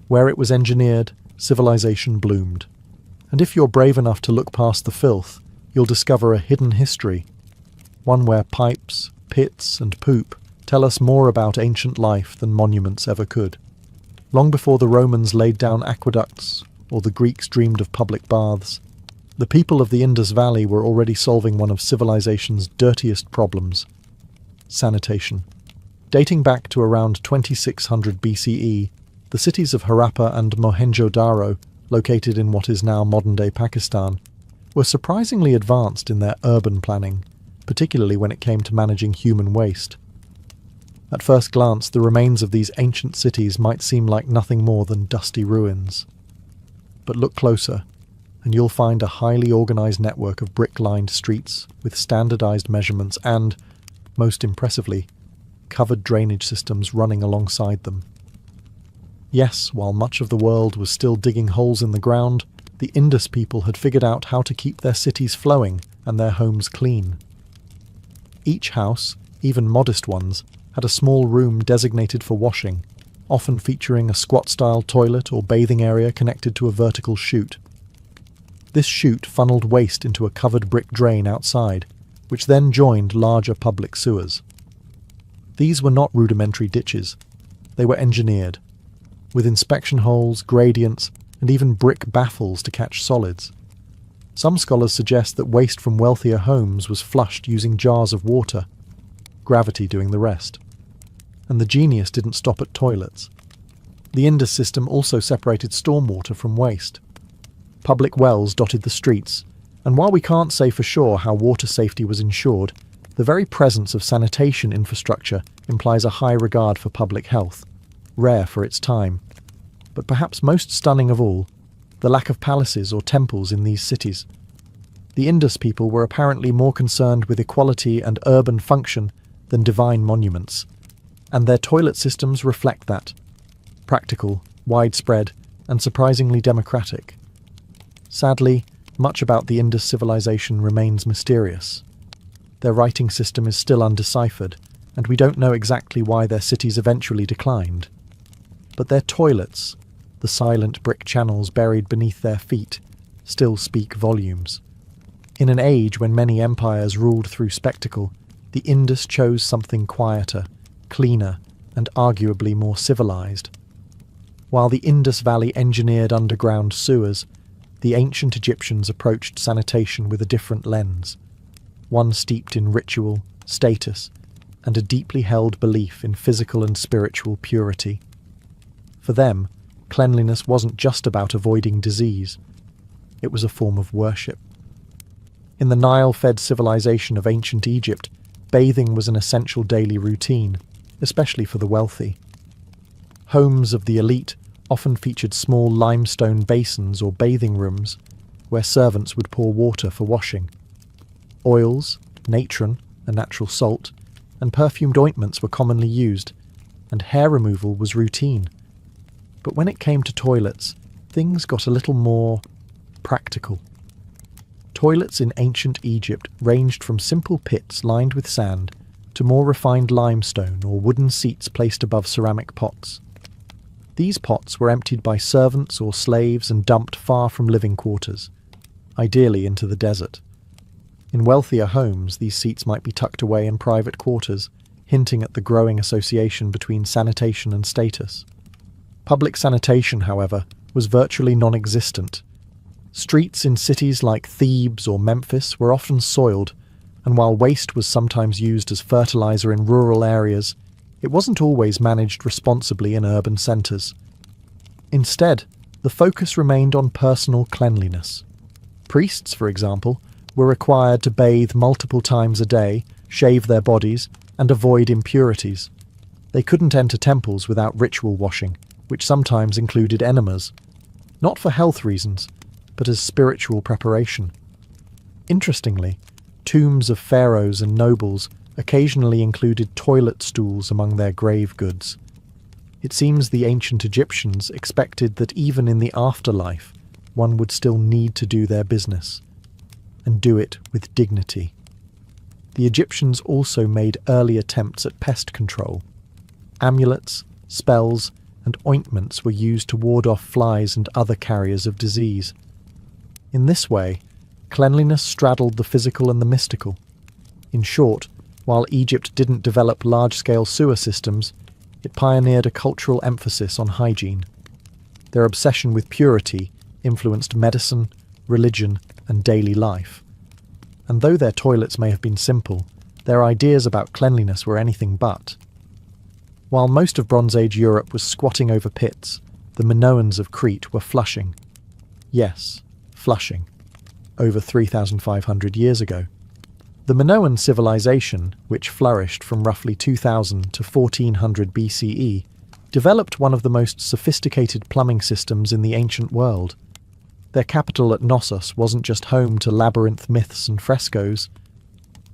Where it was engineered, civilization bloomed. And if you're brave enough to look past the filth, you'll discover a hidden history, one where pipes, pits, and poop tell us more about ancient life than monuments ever could. Long before the Romans laid down aqueducts, or the Greeks dreamed of public baths, the people of the Indus Valley were already solving one of civilization's dirtiest problems: sanitation. Dating back to around 2600 BCE, the cities of Harappa and Mohenjo-Daro, located in what is now modern-day Pakistan, were surprisingly advanced in their urban planning, particularly when it came to managing human waste. At first glance, the remains of these ancient cities might seem like nothing more than dusty ruins. But look closer, and you'll find a highly organized network of brick-lined streets with standardized measurements and, most impressively, covered drainage systems running alongside them. Yes, while much of the world was still digging holes in the ground, the Indus people had figured out how to keep their cities flowing and their homes clean. Each house, even modest ones, had a small room designated for washing, often featuring a squat-style toilet or bathing area connected to a vertical chute. This chute funneled waste into a covered brick drain outside, which then joined larger public sewers. These were not rudimentary ditches. They were engineered, with inspection holes, gradients, and even brick baffles to catch solids. Some scholars suggest that waste from wealthier homes was flushed using jars of water, gravity doing the rest. And the genius didn't stop at toilets. The Indus system also separated stormwater from waste. Public wells dotted the streets, and while we can't say for sure how water safety was ensured, the very presence of sanitation infrastructure implies a high regard for public health, rare for its time. But perhaps most stunning of all, the lack of palaces or temples in these cities. The Indus people were apparently more concerned with equality and urban function than divine monuments, and their toilet systems reflect that. Practical, widespread, and surprisingly democratic. Sadly, much about the Indus civilization remains mysterious. Their writing system is still undeciphered, and we don't know exactly why their cities eventually declined. But their toilets, the silent brick channels buried beneath their feet, still speak volumes. In an age when many empires ruled through spectacle, the Indus chose something quieter, cleaner, and arguably more civilized. While the Indus Valley engineered underground sewers, the ancient Egyptians approached sanitation with a different lens, one steeped in ritual, status, and a deeply held belief in physical and spiritual purity. For them, cleanliness wasn't just about avoiding disease. It was a form of worship. In the Nile-fed civilization of ancient Egypt, bathing was an essential daily routine, especially for the wealthy. Homes of the elite often featured small limestone basins or bathing rooms where servants would pour water for washing. Oils, natron, a natural salt, and perfumed ointments were commonly used, and hair removal was routine. But when it came to toilets, things got a little more practical. Toilets in ancient Egypt ranged from simple pits lined with sand to more refined limestone or wooden seats placed above ceramic pots. These pots were emptied by servants or slaves and dumped far from living quarters, ideally into the desert. In wealthier homes, these seats might be tucked away in private quarters, hinting at the growing association between sanitation and status. Public sanitation, however, was virtually non-existent. Streets in cities like Thebes or Memphis were often soiled, and while waste was sometimes used as fertilizer in rural areas, it wasn't always managed responsibly in urban centres. Instead, the focus remained on personal cleanliness. Priests, for example, were required to bathe multiple times a day, shave their bodies, and avoid impurities. They couldn't enter temples without ritual washing, which sometimes included enemas, not for health reasons, but as spiritual preparation. Interestingly, tombs of pharaohs and nobles occasionally included toilet stools among their grave goods. It seems the ancient Egyptians expected that even in the afterlife, one would still need to do their business, and do it with dignity. The Egyptians also made early attempts at pest control. Amulets, spells, and ointments were used to ward off flies and other carriers of disease. In this way, cleanliness straddled the physical and the mystical. In short, while Egypt didn't develop large-scale sewer systems, it pioneered a cultural emphasis on hygiene. Their obsession with purity influenced medicine, religion, and daily life. And though their toilets may have been simple, their ideas about cleanliness were anything but. While most of Bronze Age Europe was squatting over pits, the Minoans of Crete were flushing. Yes, flushing. Over 3,500 years ago. The Minoan civilization, which flourished from roughly 2000 to 1400 BCE, developed one of the most sophisticated plumbing systems in the ancient world. Their capital at Knossos wasn't just home to labyrinth myths and frescoes.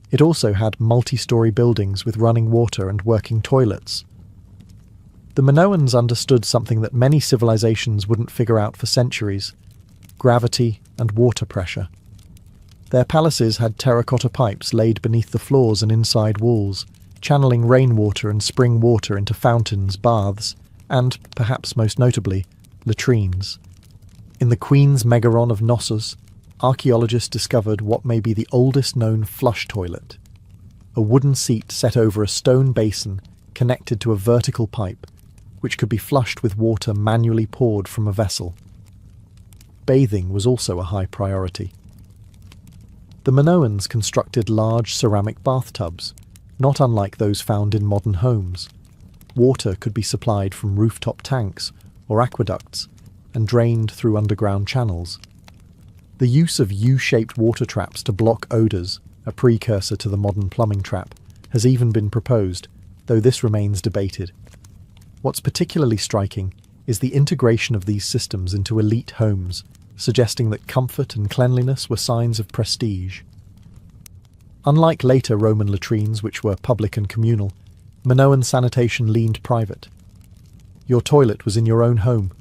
It also had multi-story buildings with running water and working toilets. The Minoans understood something that many civilizations wouldn't figure out for centuries: gravity and water pressure. Their palaces had terracotta pipes laid beneath the floors and inside walls, channeling rainwater and spring water into fountains, baths, and, perhaps most notably, latrines. In the Queen's Megaron of Knossos, archaeologists discovered what may be the oldest known flush toilet: a wooden seat set over a stone basin connected to a vertical pipe, which could be flushed with water manually poured from a vessel. Bathing was also a high priority. The Minoans constructed large ceramic bathtubs, not unlike those found in modern homes. Water could be supplied from rooftop tanks or aqueducts and drained through underground channels. The use of U-shaped water traps to block odours, a precursor to the modern plumbing trap, has even been proposed, though this remains debated. What's particularly striking is the integration of these systems into elite homes, suggesting that comfort and cleanliness were signs of prestige. Unlike later Roman latrines, which were public and communal, Minoan sanitation leaned private. Your toilet was in your own home,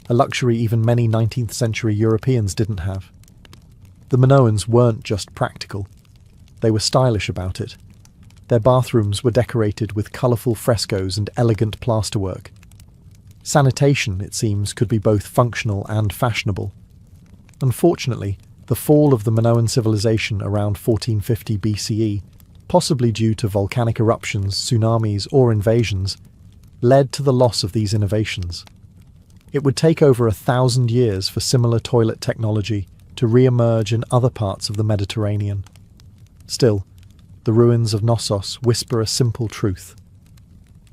a luxury even many 19th century Europeans didn't have. The Minoans weren't just practical, they were stylish about it. Their bathrooms were decorated with colourful frescoes and elegant plasterwork. Sanitation, it seems, could be both functional and fashionable. Unfortunately, the fall of the Minoan civilization around 1450 BCE, possibly due to volcanic eruptions, tsunamis, or invasions, led to the loss of these innovations. It would take over 1,000 years for similar toilet technology to re-emerge in other parts of the Mediterranean. Still, the ruins of Knossos whisper a simple truth.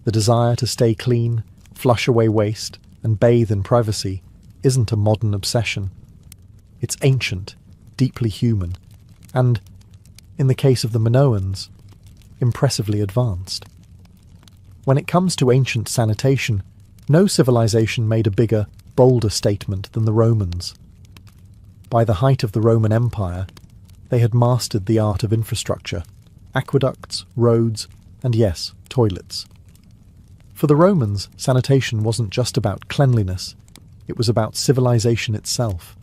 The desire to stay clean, flush away waste, and bathe in privacy isn't a modern obsession. It's ancient, deeply human, and, in the case of the Minoans, impressively advanced. When it comes to ancient sanitation, no civilization made a bigger, bolder statement than the Romans. By the height of the Roman Empire, they had mastered the art of infrastructure: aqueducts, roads, And yes, toilets. For the Romans, sanitation wasn't just about cleanliness, it was about civilization itself.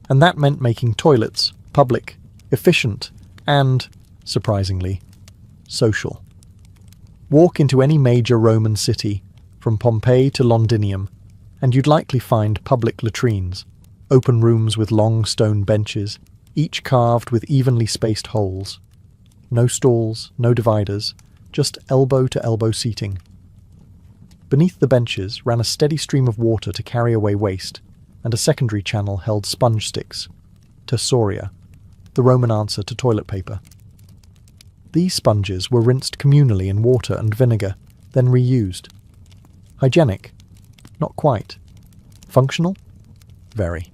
And that meant making toilets public, efficient, and, surprisingly, social. Walk into any major Roman city, from Pompeii to Londinium, and you'd likely find public latrines, open rooms with long stone benches, each carved with evenly spaced holes. No stalls, no dividers, just elbow-to-elbow seating. Beneath the benches ran a steady stream of water to carry away waste, and a secondary channel held sponge sticks, storie, the Roman answer to toilet paper. These sponges were rinsed communally in water and vinegar, then reused. Hygienic? Not quite. Functional? Very.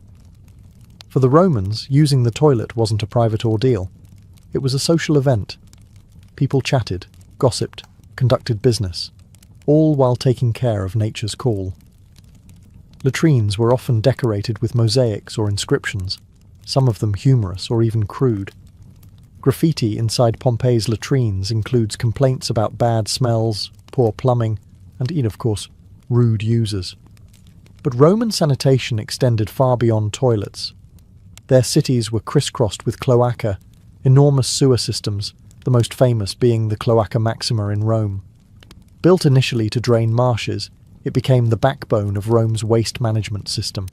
For the Romans, using the toilet wasn't a private ordeal. It was a social event. People chatted, gossiped, conducted business, all while taking care of nature's call. Latrines were often decorated with mosaics or inscriptions, some of them humorous or even crude. Graffiti inside Pompeii's latrines includes complaints about bad smells, poor plumbing, and, of course, rude users. But Roman sanitation extended far beyond toilets. Their cities were crisscrossed with cloaca, enormous sewer systems, the most famous being the Cloaca Maxima in Rome. Built initially to drain marshes, it became the backbone of Rome's waste management system.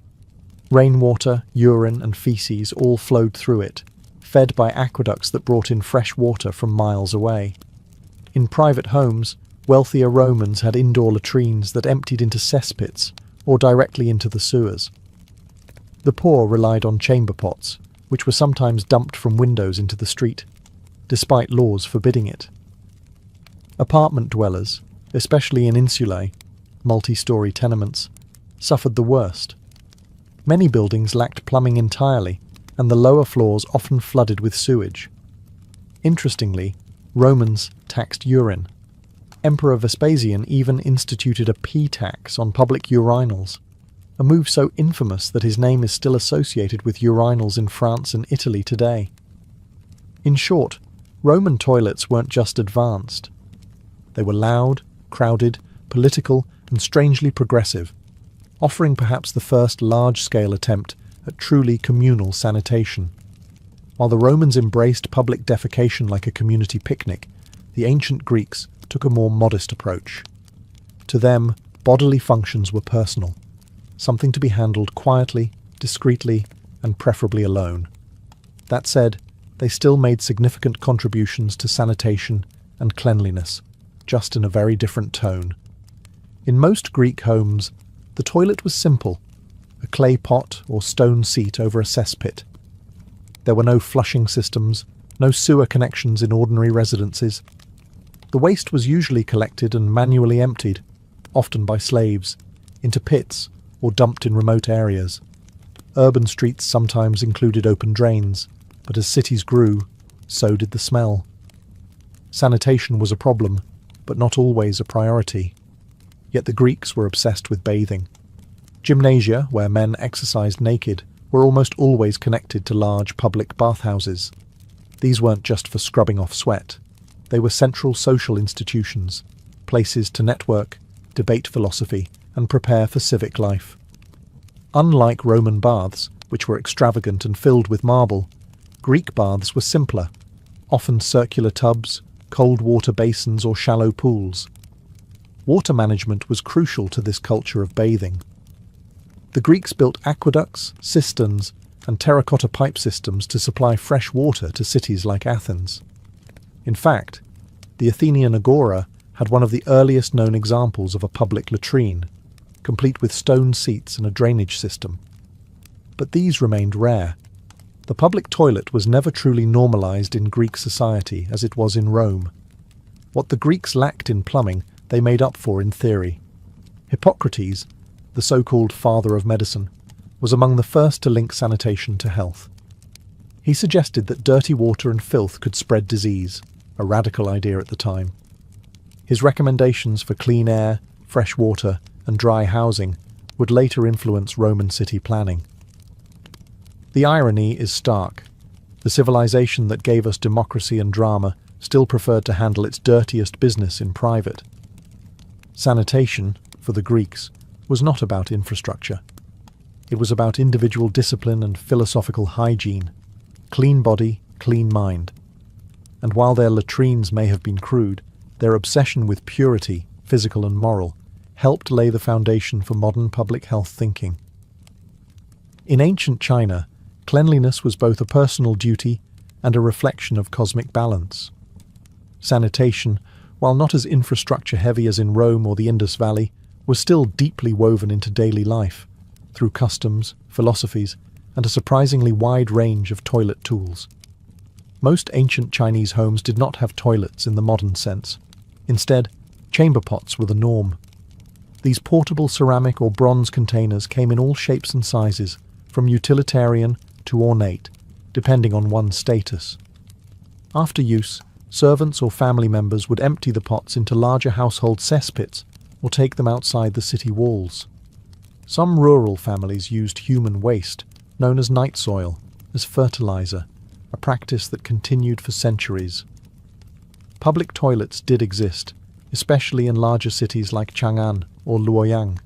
Rainwater, urine, and feces all flowed through it, fed by aqueducts that brought in fresh water from miles away. In private homes, wealthier Romans had indoor latrines that emptied into cesspits or directly into the sewers. The poor relied on chamber pots, which were sometimes dumped from windows into the street, despite laws forbidding it. Apartment dwellers, especially in insulae, multi-story tenements, suffered the worst. Many buildings lacked plumbing entirely, and the lower floors often flooded with sewage. Interestingly, Romans taxed urine. Emperor Vespasian even instituted a pee tax on public urinals, a move so infamous that his name is still associated with urinals in France and Italy today. In short, Roman toilets weren't just advanced. They were loud, crowded, political, and strangely progressive, offering perhaps the first large-scale attempt at truly communal sanitation. While the Romans embraced public defecation like a community picnic, the ancient Greeks took a more modest approach. To them, bodily functions were personal, something to be handled quietly, discreetly, and preferably alone. That said, they still made significant contributions to sanitation and cleanliness, just in a very different tone. In most Greek homes, the toilet was simple, a clay pot or stone seat over a cesspit. There were no flushing systems, no sewer connections in ordinary residences. The waste was usually collected and manually emptied, often by slaves, into pits or dumped in remote areas. Urban streets sometimes included open drains, but as cities grew, so did the smell. Sanitation was a problem, but not always a priority. Yet the Greeks were obsessed with bathing. Gymnasia, where men exercised naked, were almost always connected to large public bathhouses. These weren't just for scrubbing off sweat. They were central social institutions, places to network, debate philosophy, and prepare for civic life. Unlike Roman baths, which were extravagant and filled with marble, Greek baths were simpler, often circular tubs, cold water basins, or shallow pools. Water management was crucial to this culture of bathing. The Greeks built aqueducts, cisterns, and terracotta pipe systems to supply fresh water to cities like Athens. In fact, the Athenian agora had one of the earliest known examples of a public latrine, complete with stone seats and a drainage system. But these remained rare. The public toilet was never truly normalized in Greek society as it was in Rome. What the Greeks lacked in plumbing, they made up for in theory. Hippocrates, the so-called father of medicine, was among the first to link sanitation to health. He suggested that dirty water and filth could spread disease, a radical idea at the time. His recommendations for clean air, fresh water, and dry housing would later influence Roman city planning. The irony is stark. The civilization that gave us democracy and drama still preferred to handle its dirtiest business in private. Sanitation, for the Greeks, was not about infrastructure. It was about individual discipline and philosophical hygiene. Clean body, clean mind. And while their latrines may have been crude, their obsession with purity, physical and moral, helped lay the foundation for modern public health thinking. In ancient China, cleanliness was both a personal duty and a reflection of cosmic balance. Sanitation, while not as infrastructure-heavy as in Rome or the Indus Valley, was still deeply woven into daily life, through customs, philosophies, and a surprisingly wide range of toilet tools. Most ancient Chinese homes did not have toilets in the modern sense. Instead, chamber pots were the norm. These portable ceramic or bronze containers came in all shapes and sizes, from utilitarian to ornate, depending on one's status. After use, servants or family members would empty the pots into larger household cesspits or take them outside the city walls. Some rural families used human waste, known as night soil, as fertilizer, a practice that continued for centuries. Public toilets did exist, especially in larger cities like Chang'an or Luoyang.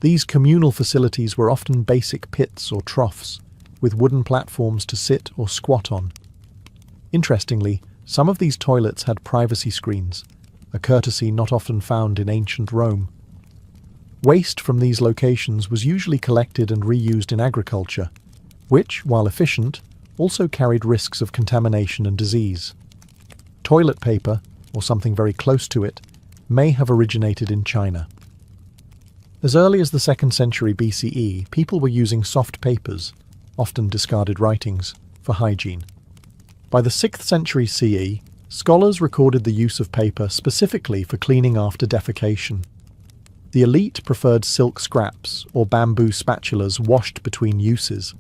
These communal facilities were often basic pits or troughs, with wooden platforms to sit or squat on. Interestingly, some of these toilets had privacy screens, a courtesy not often found in ancient Rome. Waste from these locations was usually collected and reused in agriculture, which, while efficient, also carried risks of contamination and disease. Toilet paper, or something very close to it, may have originated in China. As early as the 2nd century BCE, people were using soft papers, often discarded writings, for hygiene. By the 6th century CE, scholars recorded the use of paper specifically for cleaning after defecation. The elite preferred silk scraps or bamboo spatulas washed between uses.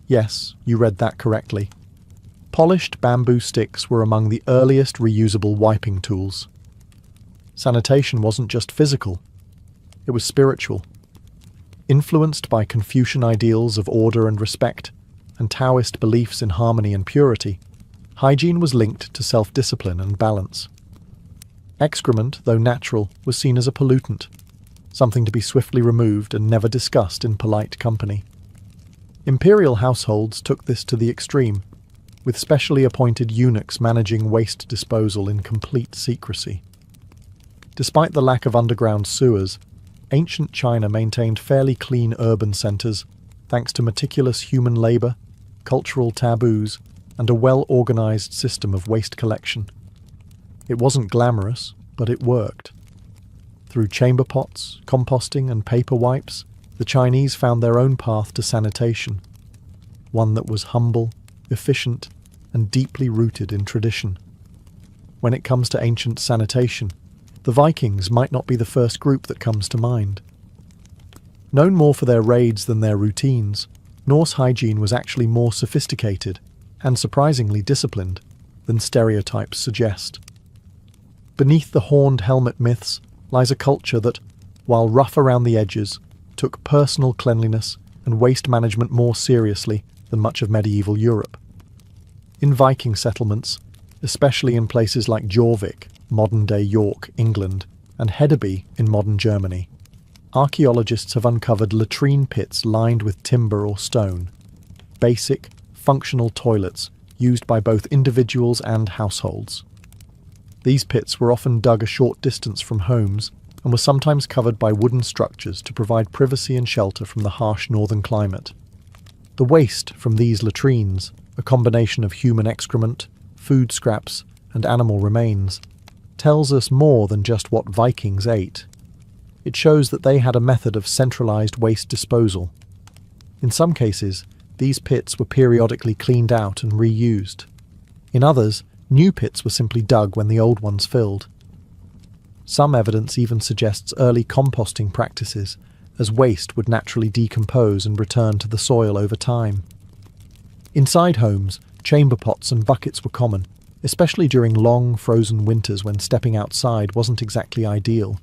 Yes, you read that correctly. Polished bamboo sticks were among the earliest reusable wiping tools. Sanitation wasn't just physical, it was spiritual. Influenced by Confucian ideals of order and respect, and Taoist beliefs in harmony and purity, hygiene was linked to self-discipline and balance. Excrement, though natural, was seen as a pollutant, something to be swiftly removed and never discussed in polite company. Imperial households took this to the extreme, with specially appointed eunuchs managing waste disposal in complete secrecy. Despite the lack of underground sewers, ancient China maintained fairly clean urban centres thanks to meticulous human labour, cultural taboos, and a well-organised system of waste collection. It wasn't glamorous, but it worked. Through chamber pots, composting, and paper wipes, the Chinese found their own path to sanitation, one that was humble, efficient, and deeply rooted in tradition. When it comes to ancient sanitation, the Vikings might not be the first group that comes to mind. Known more for their raids than their routines, Norse hygiene was actually more sophisticated and surprisingly disciplined than stereotypes suggest. Beneath the horned helmet myths lies a culture that, while rough around the edges, took personal cleanliness and waste management more seriously than much of medieval Europe. In Viking settlements, especially in places like Jorvik, modern-day York, England, and Hedeby in modern Germany, archaeologists have uncovered latrine pits lined with timber or stone, basic, functional toilets used by both individuals and households. These pits were often dug a short distance from homes and were sometimes covered by wooden structures to provide privacy and shelter from the harsh northern climate. The waste from these latrines, a combination of human excrement, food scraps, and animal remains, tells us more than just what Vikings ate. It shows that they had a method of centralized waste disposal. In some cases, these pits were periodically cleaned out and reused. In others, new pits were simply dug when the old ones filled. Some evidence even suggests early composting practices, as waste would naturally decompose and return to the soil over time. Inside homes, chamber pots and buckets were common, especially during long, frozen winters when stepping outside wasn't exactly ideal.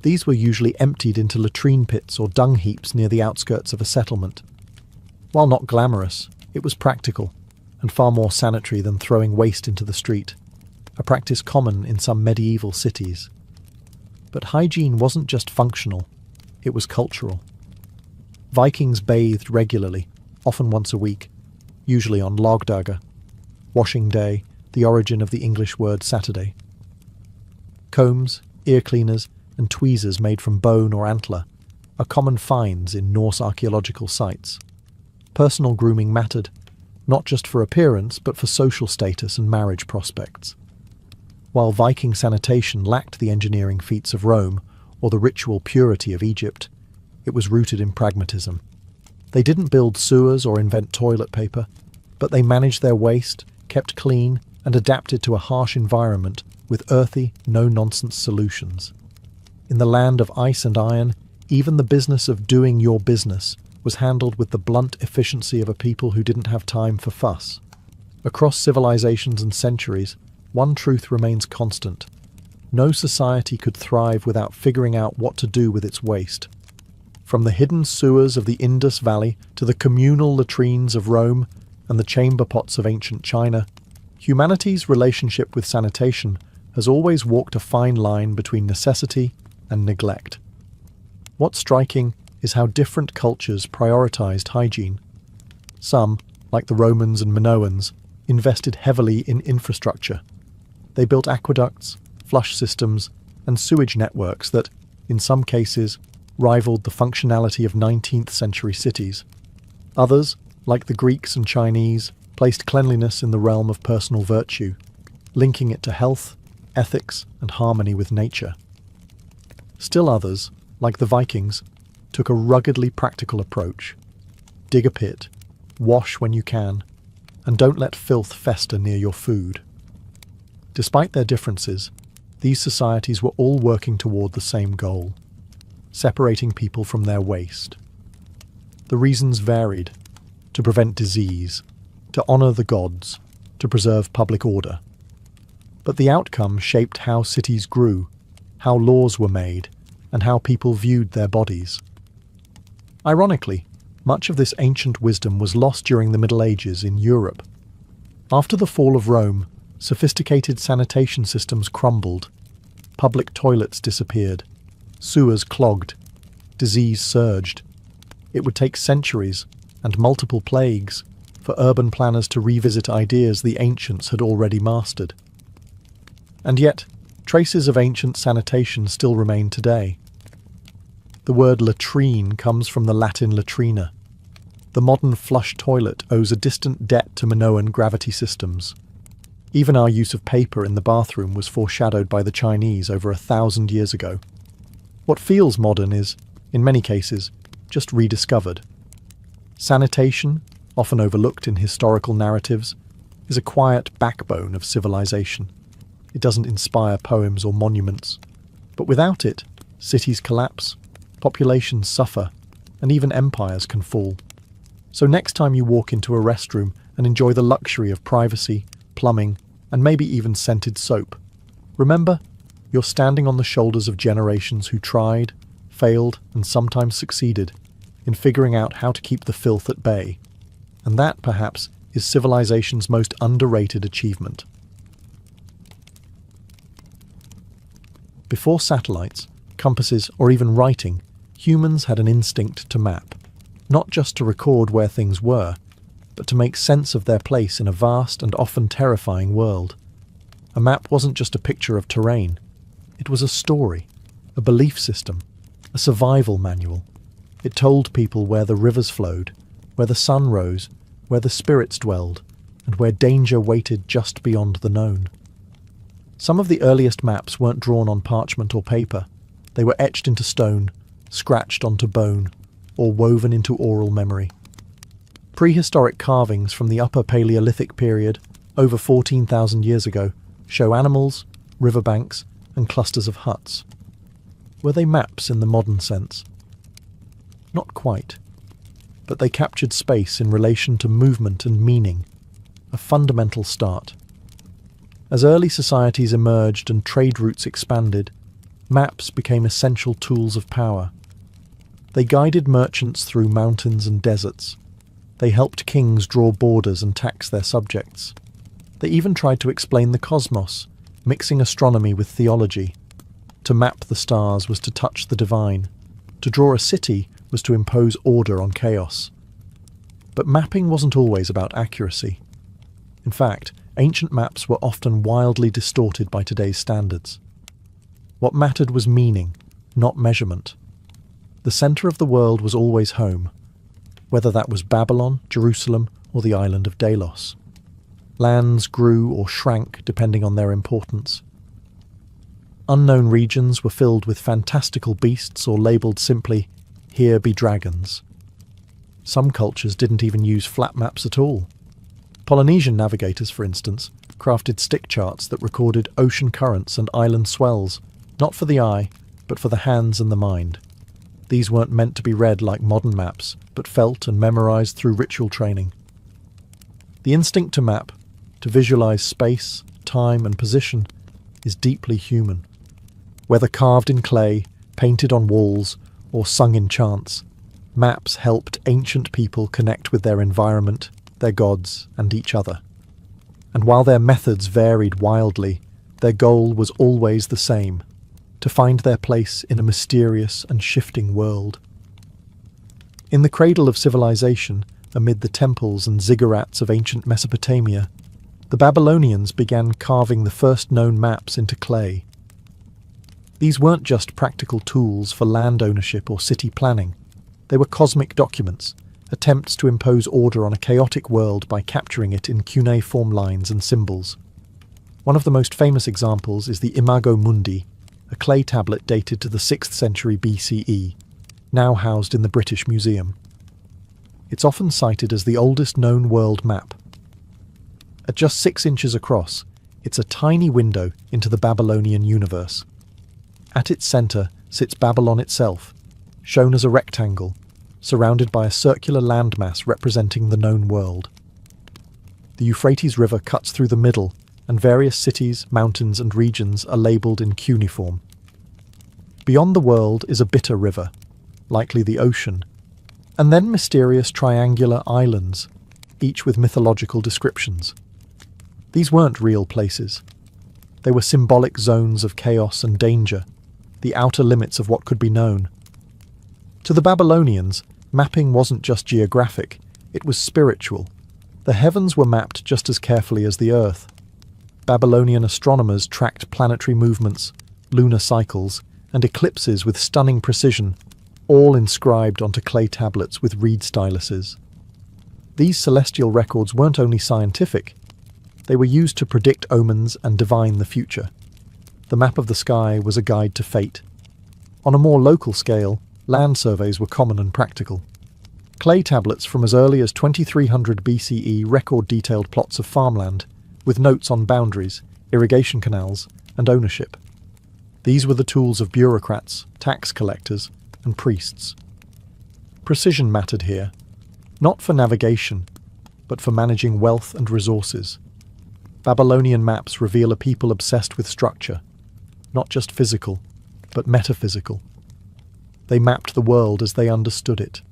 These were usually emptied into latrine pits or dung heaps near the outskirts of a settlement. While not glamorous, it was practical, and far more sanitary than throwing waste into the street. a practice common in some medieval cities. But hygiene wasn't just functional, it was cultural. Vikings bathed regularly, often once a week, usually on lagdaga, washing day, the origin of the English word Saturday. Combs, ear cleaners, and tweezers made from bone or antler are common finds in Norse archaeological sites. Personal grooming mattered, not just for appearance but for social status and marriage prospects. While Viking sanitation lacked the engineering feats of Rome or the ritual purity of Egypt, it was rooted in pragmatism. They didn't build sewers or invent toilet paper, but they managed their waste, kept clean, and adapted to a harsh environment with earthy, no-nonsense solutions. In the land of ice and iron, even the business of doing your business was handled with the blunt efficiency of a people who didn't have time for fuss. Across civilizations and centuries, one truth remains constant. No society could thrive without figuring out what to do with its waste. From the hidden sewers of the Indus Valley to the communal latrines of Rome and the chamber pots of ancient China, humanity's relationship with sanitation has always walked a fine line between necessity and neglect. What's striking is how different cultures prioritized hygiene. Some, like the Romans and Minoans, invested heavily in infrastructure. They built aqueducts, flush systems, and sewage networks that, in some cases, rivaled the functionality of 19th century cities. Others, like the Greeks and Chinese, placed cleanliness in the realm of personal virtue, linking it to health, ethics, and harmony with nature. Still others, like the Vikings, took a ruggedly practical approach. Dig a pit, wash when you can, and don't let filth fester near your food. Despite their differences, these societies were all working toward the same goal: separating people from their waste. The reasons varied: to prevent disease, to honor the gods, to preserve public order. But the outcome shaped how cities grew, how laws were made, and how people viewed their bodies. Ironically, much of this ancient wisdom was lost during the Middle Ages in Europe. After the fall of Rome, sophisticated sanitation systems crumbled, public toilets disappeared, sewers clogged, disease surged. It would take centuries and multiple plagues for urban planners to revisit ideas the ancients had already mastered. And yet, traces of ancient sanitation still remain today. The word latrine comes from the Latin latrina. The modern flush toilet owes a distant debt to Minoan gravity systems. Even our use of paper in the bathroom was foreshadowed by the Chinese over 1,000 years ago. What feels modern is, in many cases, just rediscovered. Sanitation, often overlooked in historical narratives, is a quiet backbone of civilization. It doesn't inspire poems or monuments, but without it, cities collapse, populations suffer, and even empires can fall. So next time you walk into a restroom and enjoy the luxury of privacy, plumbing, and maybe even scented soap, remember, you're standing on the shoulders of generations who tried, failed, and sometimes succeeded in figuring out how to keep the filth at bay. And that, perhaps, is civilization's most underrated achievement. Before satellites, compasses, or even writing, humans had an instinct to map, not just to record where things were, but to make sense of their place in a vast and often terrifying world. A map wasn't just a picture of terrain. It was a story, a belief system, a survival manual. It told people where the rivers flowed, where the sun rose, where the spirits dwelled, and where danger waited just beyond the known. Some of the earliest maps weren't drawn on parchment or paper. They were etched into stone, scratched onto bone, or woven into oral memory. Prehistoric carvings from the Upper Paleolithic period, over 14,000 years ago, show animals, riverbanks, and clusters of huts. Were they maps in the modern sense? Not quite, but they captured space in relation to movement and meaning, a fundamental start. As early societies emerged and trade routes expanded, maps became essential tools of power. They guided merchants through mountains and deserts. They helped kings draw borders and tax their subjects. They even tried to explain the cosmos, mixing astronomy with theology. To map the stars was to touch the divine. To draw a city was to impose order on chaos. But mapping wasn't always about accuracy. In fact, ancient maps were often wildly distorted by today's standards. What mattered was meaning, not measurement. The centre of the world was always home, whether that was Babylon, Jerusalem, or the island of Delos. Lands grew or shrank depending on their importance. Unknown regions were filled with fantastical beasts or labelled simply, "Here be dragons." Some cultures didn't even use flat maps at all. Polynesian navigators, for instance, crafted stick charts that recorded ocean currents and island swells, not for the eye, but for the hands and the mind. These weren't meant to be read like modern maps, but felt and memorized through ritual training. The instinct to map, to visualize space, time, and position, is deeply human. Whether carved in clay, painted on walls, or sung in chants, maps helped ancient people connect with their environment, their gods, and each other. And while their methods varied wildly, their goal was always the same: to find their place in a mysterious and shifting world. In the cradle of civilization, amid the temples and ziggurats of ancient Mesopotamia, the Babylonians began carving the first known maps into clay. These weren't just practical tools for land ownership or city planning. They were cosmic documents, attempts to impose order on a chaotic world by capturing it in cuneiform lines and symbols. One of the most famous examples is the Imago Mundi, a clay tablet dated to the 6th century BCE, now housed in the British Museum. It's often cited as the oldest known world map. At just 6 inches across, it's a tiny window into the Babylonian universe. At its centre sits Babylon itself, shown as a rectangle, surrounded by a circular landmass representing the known world. The Euphrates River cuts through the middle, and various cities, mountains, and regions are labelled in cuneiform. Beyond the world is a bitter river, likely the ocean, and then mysterious triangular islands, each with mythological descriptions. These weren't real places. They were symbolic zones of chaos and danger, the outer limits of what could be known. To the Babylonians, mapping wasn't just geographic, it was spiritual. The heavens were mapped just as carefully as the earth. Babylonian astronomers tracked planetary movements, lunar cycles, and eclipses with stunning precision, all inscribed onto clay tablets with reed styluses. These celestial records weren't only scientific, they were used to predict omens and divine the future. The map of the sky was a guide to fate. On a more local scale, land surveys were common and practical. Clay tablets from as early as 2300 BCE record detailed plots of farmland, with notes on boundaries, irrigation canals, and ownership. These were the tools of bureaucrats, tax collectors, and priests. Precision mattered here, not for navigation, but for managing wealth and resources. Babylonian maps reveal a people obsessed with structure, not just physical, but metaphysical. They mapped the world as they understood it,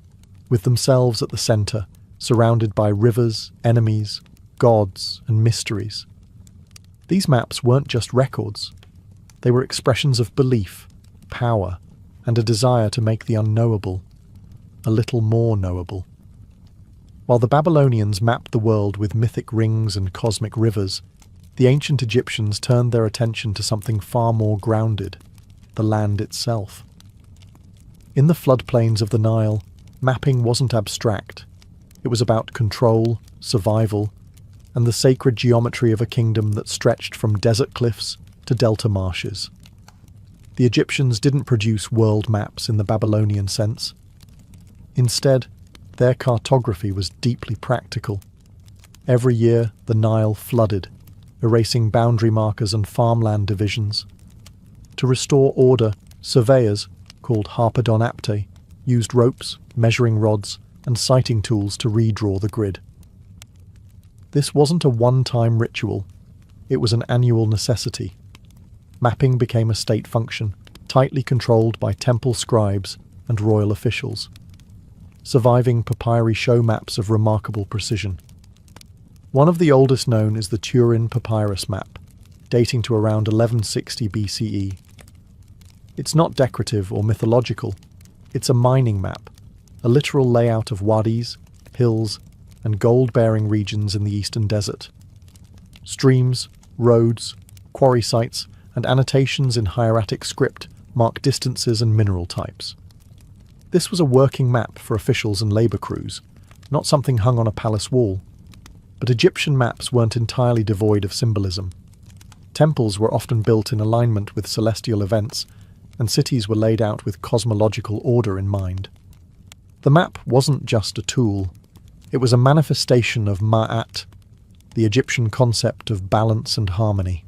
with themselves at the centre, surrounded by rivers, enemies, gods, and mysteries. These maps weren't just records. They were expressions of belief, power, and a desire to make the unknowable a little more knowable. While the Babylonians mapped the world with mythic rings and cosmic rivers, the ancient Egyptians turned their attention to something far more grounded, the land itself. In the floodplains of the Nile, mapping wasn't abstract. It was about control, survival, and the sacred geometry of a kingdom that stretched from desert cliffs to delta marshes. The Egyptians didn't produce world maps in the Babylonian sense. Instead, their cartography was deeply practical. Every year, the Nile flooded, erasing boundary markers and farmland divisions. To restore order, surveyors, called harpedonapte, used ropes, measuring rods, and sighting tools to redraw the grid. This wasn't a one-time ritual, it was an annual necessity. Mapping became a state function, tightly controlled by temple scribes and royal officials. Surviving papyri show maps of remarkable precision. One of the oldest known is the Turin papyrus map, dating to around 1160 BCE. It's not decorative or mythological. It's a mining map, a literal layout of wadis, hills, and gold-bearing regions in the eastern desert. Streams, roads, quarry sites, and annotations in hieratic script mark distances and mineral types. This was a working map for officials and labour crews, not something hung on a palace wall. But Egyptian maps weren't entirely devoid of symbolism. Temples were often built in alignment with celestial events, and cities were laid out with cosmological order in mind. The map wasn't just a tool. It was a manifestation of Ma'at, the Egyptian concept of balance and harmony.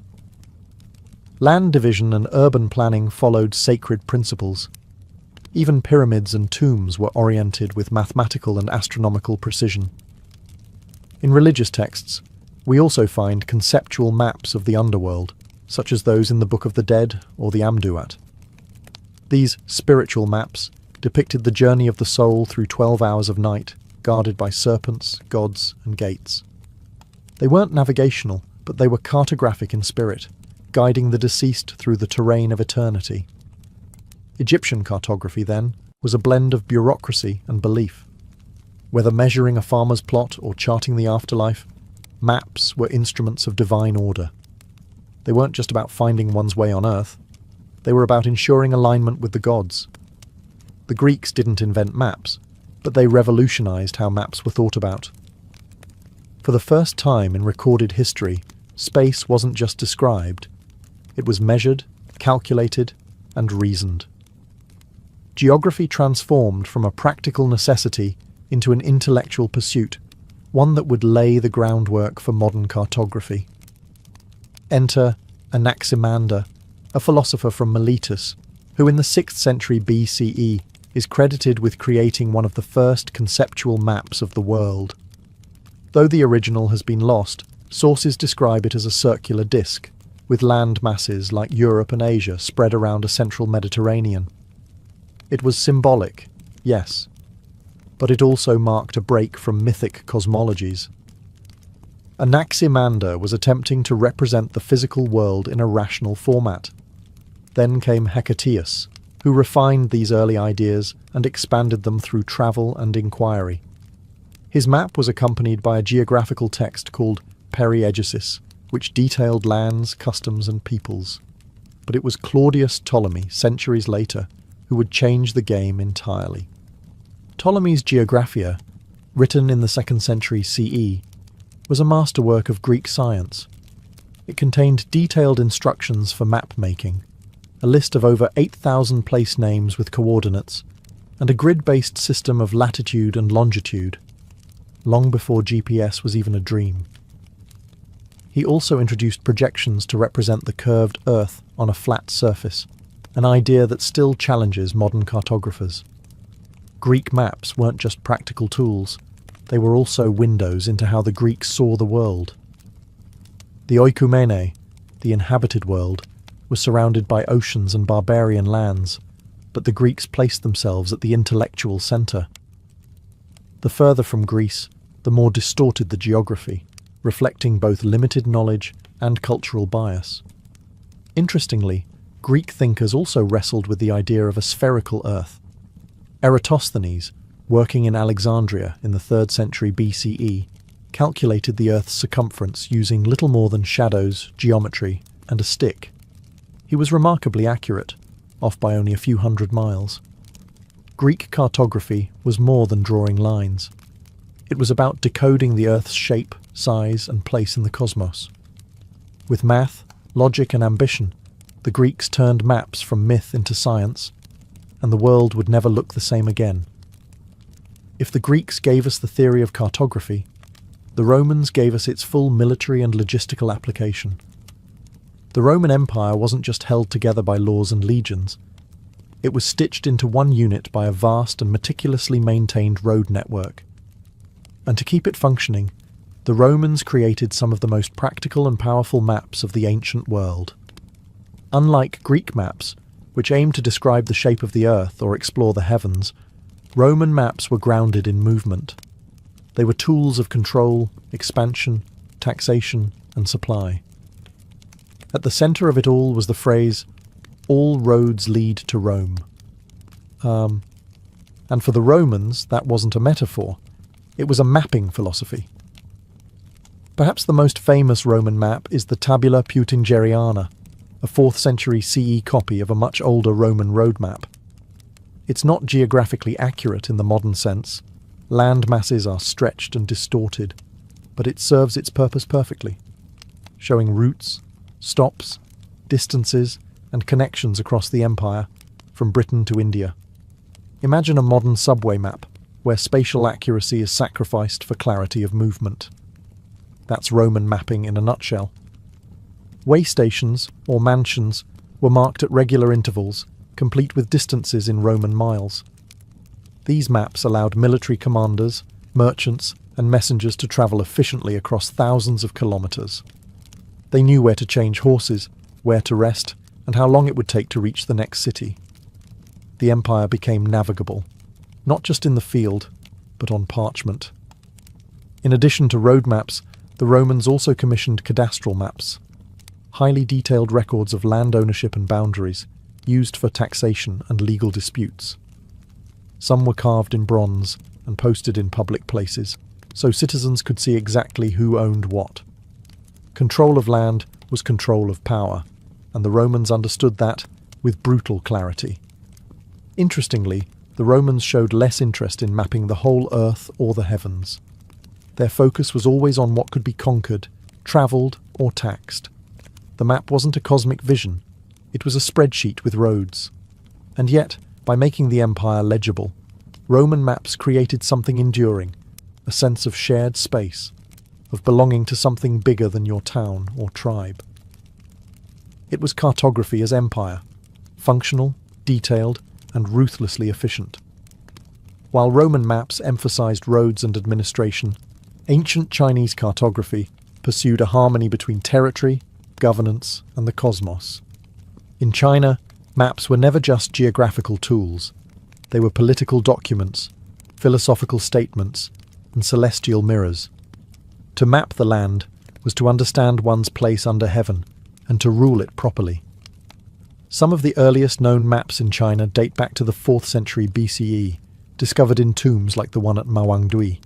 Land division and urban planning followed sacred principles. Even pyramids and tombs were oriented with mathematical and astronomical precision. In religious texts, we also find conceptual maps of the underworld, such as those in the Book of the Dead or the Amduat. These spiritual maps depicted the journey of the soul through 12 hours of night, guarded by serpents, gods, and gates. They weren't navigational, but they were cartographic in spirit, guiding the deceased through the terrain of eternity. Egyptian cartography, then, was a blend of bureaucracy and belief. Whether measuring a farmer's plot or charting the afterlife, maps were instruments of divine order. They weren't just about finding one's way on Earth. They were about ensuring alignment with the gods. The Greeks didn't invent maps, but they revolutionized how maps were thought about. For the first time in recorded history, space wasn't just described. It was measured, calculated, and reasoned. Geography transformed from a practical necessity into an intellectual pursuit, one that would lay the groundwork for modern cartography. Enter Anaximander, a philosopher from Miletus, who in the 6th century BCE is credited with creating one of the first conceptual maps of the world. Though the original has been lost, sources describe it as a circular disk, with land masses like Europe and Asia spread around a central Mediterranean. It was symbolic, yes, but it also marked a break from mythic cosmologies. Anaximander was attempting to represent the physical world in a rational format. Then came Hecataeus, who refined these early ideas and expanded them through travel and inquiry. His map was accompanied by a geographical text called Periegesis, which detailed lands, customs, and peoples. But it was Claudius Ptolemy, centuries later, who would change the game entirely. Ptolemy's Geographia, written in the 2nd century CE, was a masterwork of Greek science. It contained detailed instructions for map-making, a list of over 8,000 place names with coordinates, and a grid-based system of latitude and longitude, long before GPS was even a dream. He also introduced projections to represent the curved Earth on a flat surface, an idea that still challenges modern cartographers. Greek maps weren't just practical tools, they were also windows into how the Greeks saw the world. The oikoumene, the inhabited world, was surrounded by oceans and barbarian lands, but the Greeks placed themselves at the intellectual centre. The further from Greece, the more distorted the geography, reflecting both limited knowledge and cultural bias. Interestingly, Greek thinkers also wrestled with the idea of a spherical Earth. Eratosthenes, working in Alexandria in the 3rd century BCE, calculated the Earth's circumference using little more than shadows, geometry, and a stick. He was remarkably accurate, off by only a few hundred miles. Greek cartography was more than drawing lines. It was about decoding the Earth's shape, size, and place in the cosmos. With math, logic, and ambition, the Greeks turned maps from myth into science, and the world would never look the same again. If the Greeks gave us the theory of cartography, the Romans gave us its full military and logistical application. The Roman Empire wasn't just held together by laws and legions. It was stitched into one unit by a vast and meticulously maintained road network. And to keep it functioning, the Romans created some of the most practical and powerful maps of the ancient world. Unlike Greek maps, which aimed to describe the shape of the earth or explore the heavens, Roman maps were grounded in movement. They were tools of control, expansion, taxation, and supply. At the center of it all was the phrase, "All roads lead to Rome." And for the Romans, that wasn't a metaphor. It was a mapping philosophy. Perhaps the most famous Roman map is the Tabula Peutingeriana, a 4th century CE copy of a much older Roman road map. It's not geographically accurate in the modern sense. Land masses are stretched and distorted, but it serves its purpose perfectly, showing routes, stops, distances, and connections across the empire, from Britain to India. Imagine a modern subway map, where spatial accuracy is sacrificed for clarity of movement. That's Roman mapping in a nutshell. Way stations, or mansions, were marked at regular intervals, complete with distances in Roman miles. These maps allowed military commanders, merchants, and messengers to travel efficiently across thousands of kilometers. They knew where to change horses, where to rest, and how long it would take to reach the next city. The empire became navigable, not just in the field, but on parchment. In addition to road maps, the Romans also commissioned cadastral maps, highly detailed records of land ownership and boundaries, used for taxation and legal disputes. Some were carved in bronze and posted in public places, so citizens could see exactly who owned what. Control of land was control of power, and the Romans understood that with brutal clarity. Interestingly, the Romans showed less interest in mapping the whole earth or the heavens. Their focus was always on what could be conquered, travelled, or taxed. The map wasn't a cosmic vision, it was a spreadsheet with roads. And yet, by making the empire legible, Roman maps created something enduring, a sense of shared space, of belonging to something bigger than your town or tribe. It was cartography as empire, functional, detailed, and ruthlessly efficient. While Roman maps emphasized roads and administration, ancient Chinese cartography pursued a harmony between territory, governance, and the cosmos. In China, maps were never just geographical tools. They were political documents, philosophical statements, and celestial mirrors. To map the land was to understand one's place under heaven and to rule it properly. Some of the earliest known maps in China date back to the 4th century BCE, discovered in tombs like the one at Mawangdui.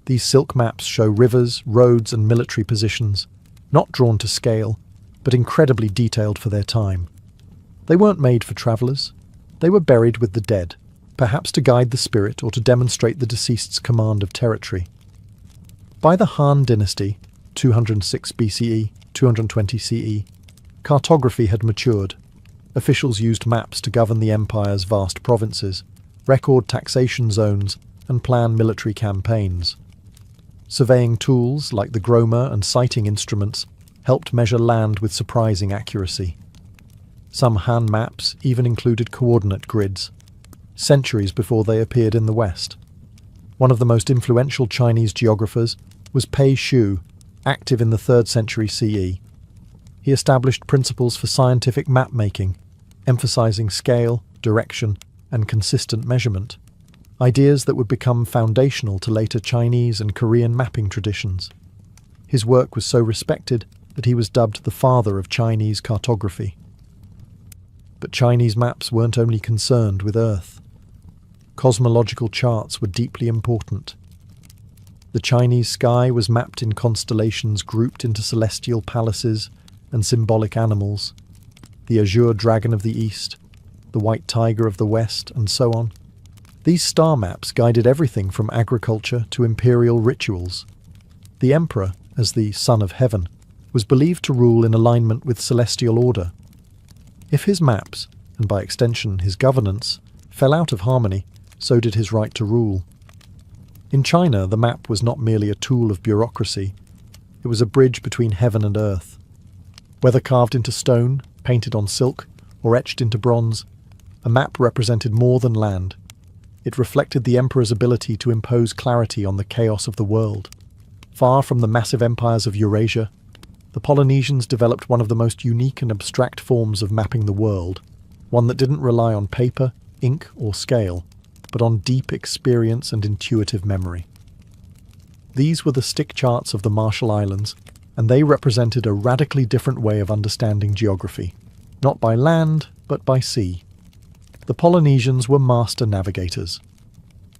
These silk maps show rivers, roads, and military positions, not drawn to scale, but incredibly detailed for their time. They weren't made for travellers. They were buried with the dead, perhaps to guide the spirit or to demonstrate the deceased's command of territory. By the Han dynasty, 206 BCE, 220 CE, cartography had matured. Officials used maps to govern the empire's vast provinces, record taxation zones, and plan military campaigns. Surveying tools like the groma and sighting instruments helped measure land with surprising accuracy. Some Han maps even included coordinate grids, centuries before they appeared in the West. One of the most influential Chinese geographers was Pei Shu, active in the 3rd century CE. He established principles for scientific map-making, emphasizing scale, direction, and consistent measurement, ideas that would become foundational to later Chinese and Korean mapping traditions. His work was so respected that he was dubbed the father of Chinese cartography. But Chinese maps weren't only concerned with Earth. Cosmological charts were deeply important. The Chinese sky was mapped in constellations grouped into celestial palaces and symbolic animals, the azure dragon of the east, the white tiger of the west, and so on. These star maps guided everything from agriculture to imperial rituals. The emperor, as the son of heaven, was believed to rule in alignment with celestial order. If his maps, and by extension his governance, fell out of harmony, so did his right to rule. In China, the map was not merely a tool of bureaucracy, it was a bridge between heaven and earth. Whether carved into stone, painted on silk, or etched into bronze, a map represented more than land. It reflected the emperor's ability to impose clarity on the chaos of the world. Far from the massive empires of Eurasia, the Polynesians developed one of the most unique and abstract forms of mapping the world, one that didn't rely on paper, ink, or scale, but on deep experience and intuitive memory. These were the stick charts of the Marshall Islands, and they represented a radically different way of understanding geography, not by land, but by sea. The Polynesians were master navigators.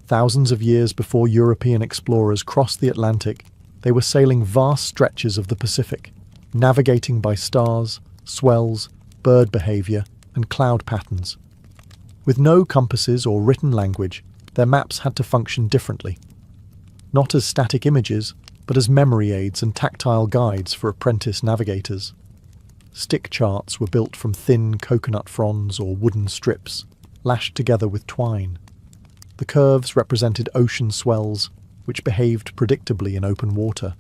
Thousands of years before European explorers crossed the Atlantic, they were sailing vast stretches of the Pacific, navigating by stars, swells, bird behavior, and cloud patterns. With no compasses or written language, their maps had to function differently. Not as static images, but as memory aids and tactile guides for apprentice navigators. Stick charts were built from thin coconut fronds or wooden strips, lashed together with twine. The curves represented ocean swells, which behaved predictably in open water.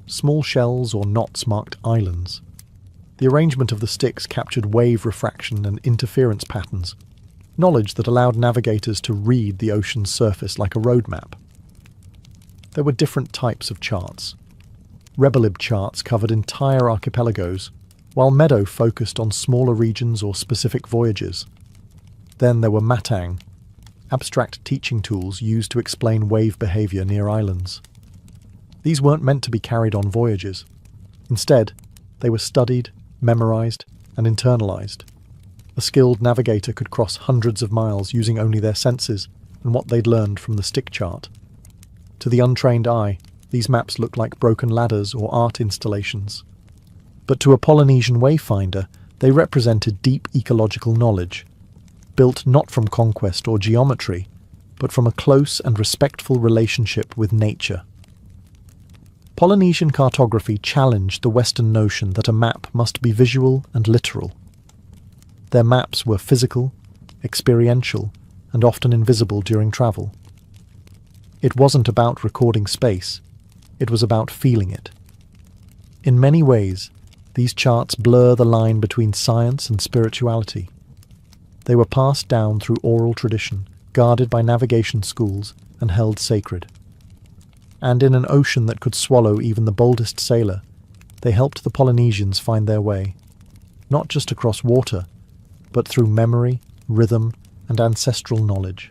Small shells or knots marked islands. The arrangement of the sticks captured wave refraction and interference patterns, knowledge that allowed navigators to read the ocean's surface like a road map. There were different types of charts. Rebelib charts covered entire archipelagos, while Meadow focused on smaller regions or specific voyages. Then there were Matang, abstract teaching tools used to explain wave behavior near islands. These weren't meant to be carried on voyages. Instead, they were studied, memorized, and internalized. A skilled navigator could cross hundreds of miles using only their senses and what they'd learned from the stick chart. To the untrained eye, these maps looked like broken ladders or art installations. But to a Polynesian wayfinder, they represented deep ecological knowledge, built not from conquest or geometry, but from a close and respectful relationship with nature. Polynesian cartography challenged the Western notion that a map must be visual and literal. Their maps were physical, experiential, and often invisible during travel. It wasn't about recording space, it was about feeling it. In many ways, these charts blur the line between science and spirituality. They were passed down through oral tradition, guarded by navigation schools, and held sacred. And in an ocean that could swallow even the boldest sailor, they helped the Polynesians find their way, not just across water, but through memory, rhythm, and ancestral knowledge.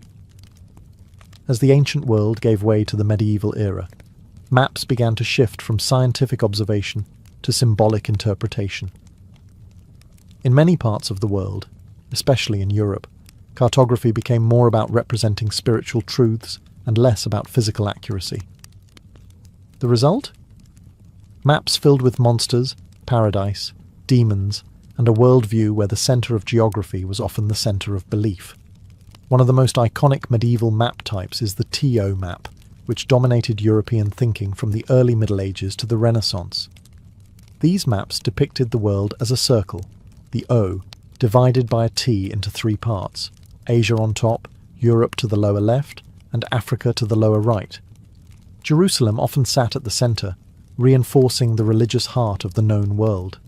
As the ancient world gave way to the medieval era, maps began to shift from scientific observation to symbolic interpretation. In many parts of the world, especially in Europe, cartography became more about representing spiritual truths and less about physical accuracy. The result? Maps filled with monsters, paradise, demons, and a worldview where the centre of geography was often the centre of belief. One of the most iconic medieval map types is the TO map, which dominated European thinking from the early Middle Ages to the Renaissance. These maps depicted the world as a circle, the O, divided by a T into three parts, Asia on top, Europe to the lower left, and Africa to the lower right. Jerusalem often sat at the centre, reinforcing the religious heart of the known world.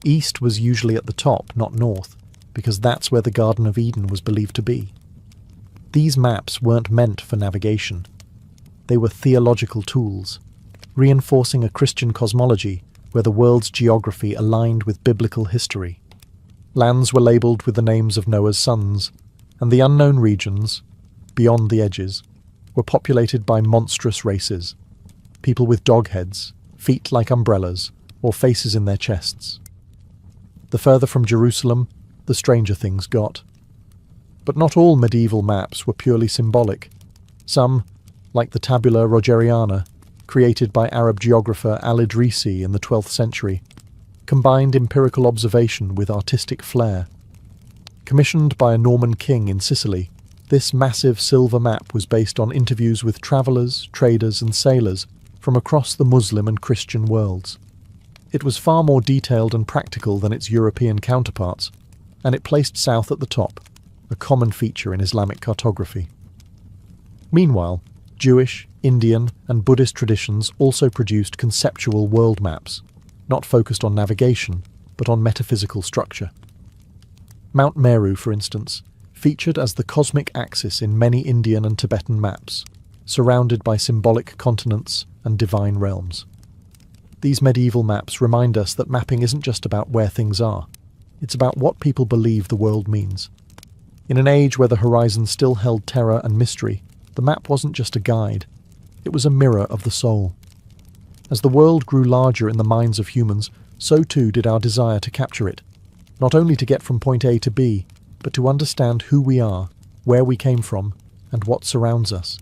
East was usually at the top, not north, because that's where the Garden of Eden was believed to be. These maps weren't meant for navigation. They were theological tools, reinforcing a Christian cosmology where the world's geography aligned with biblical history. Lands were labelled with the names of Noah's sons, and the unknown regions, beyond the edges, were populated by monstrous races, people with dog heads, feet like umbrellas, or faces in their chests. The further from Jerusalem, the stranger things got. But not all medieval maps were purely symbolic. Some, like the Tabula Rogeriana, created by Arab geographer al-Idrisi in the 12th century, combined empirical observation with artistic flair. Commissioned by a Norman king in Sicily, this massive silver map was based on interviews with travellers, traders and sailors from across the Muslim and Christian worlds. It was far more detailed and practical than its European counterparts, and it placed south at the top, a common feature in Islamic cartography. Meanwhile, Jewish, Indian, and Buddhist traditions also produced conceptual world maps, not focused on navigation, but on metaphysical structure. Mount Meru, for instance, featured as the cosmic axis in many Indian and Tibetan maps, surrounded by symbolic continents and divine realms. These medieval maps remind us that mapping isn't just about where things are, it's about what people believe the world means. In an age where the horizon still held terror and mystery, the map wasn't just a guide, it was a mirror of the soul. As the world grew larger in the minds of humans, so too did our desire to capture it, not only to get from point A to B, but to understand who we are, where we came from, and what surrounds us.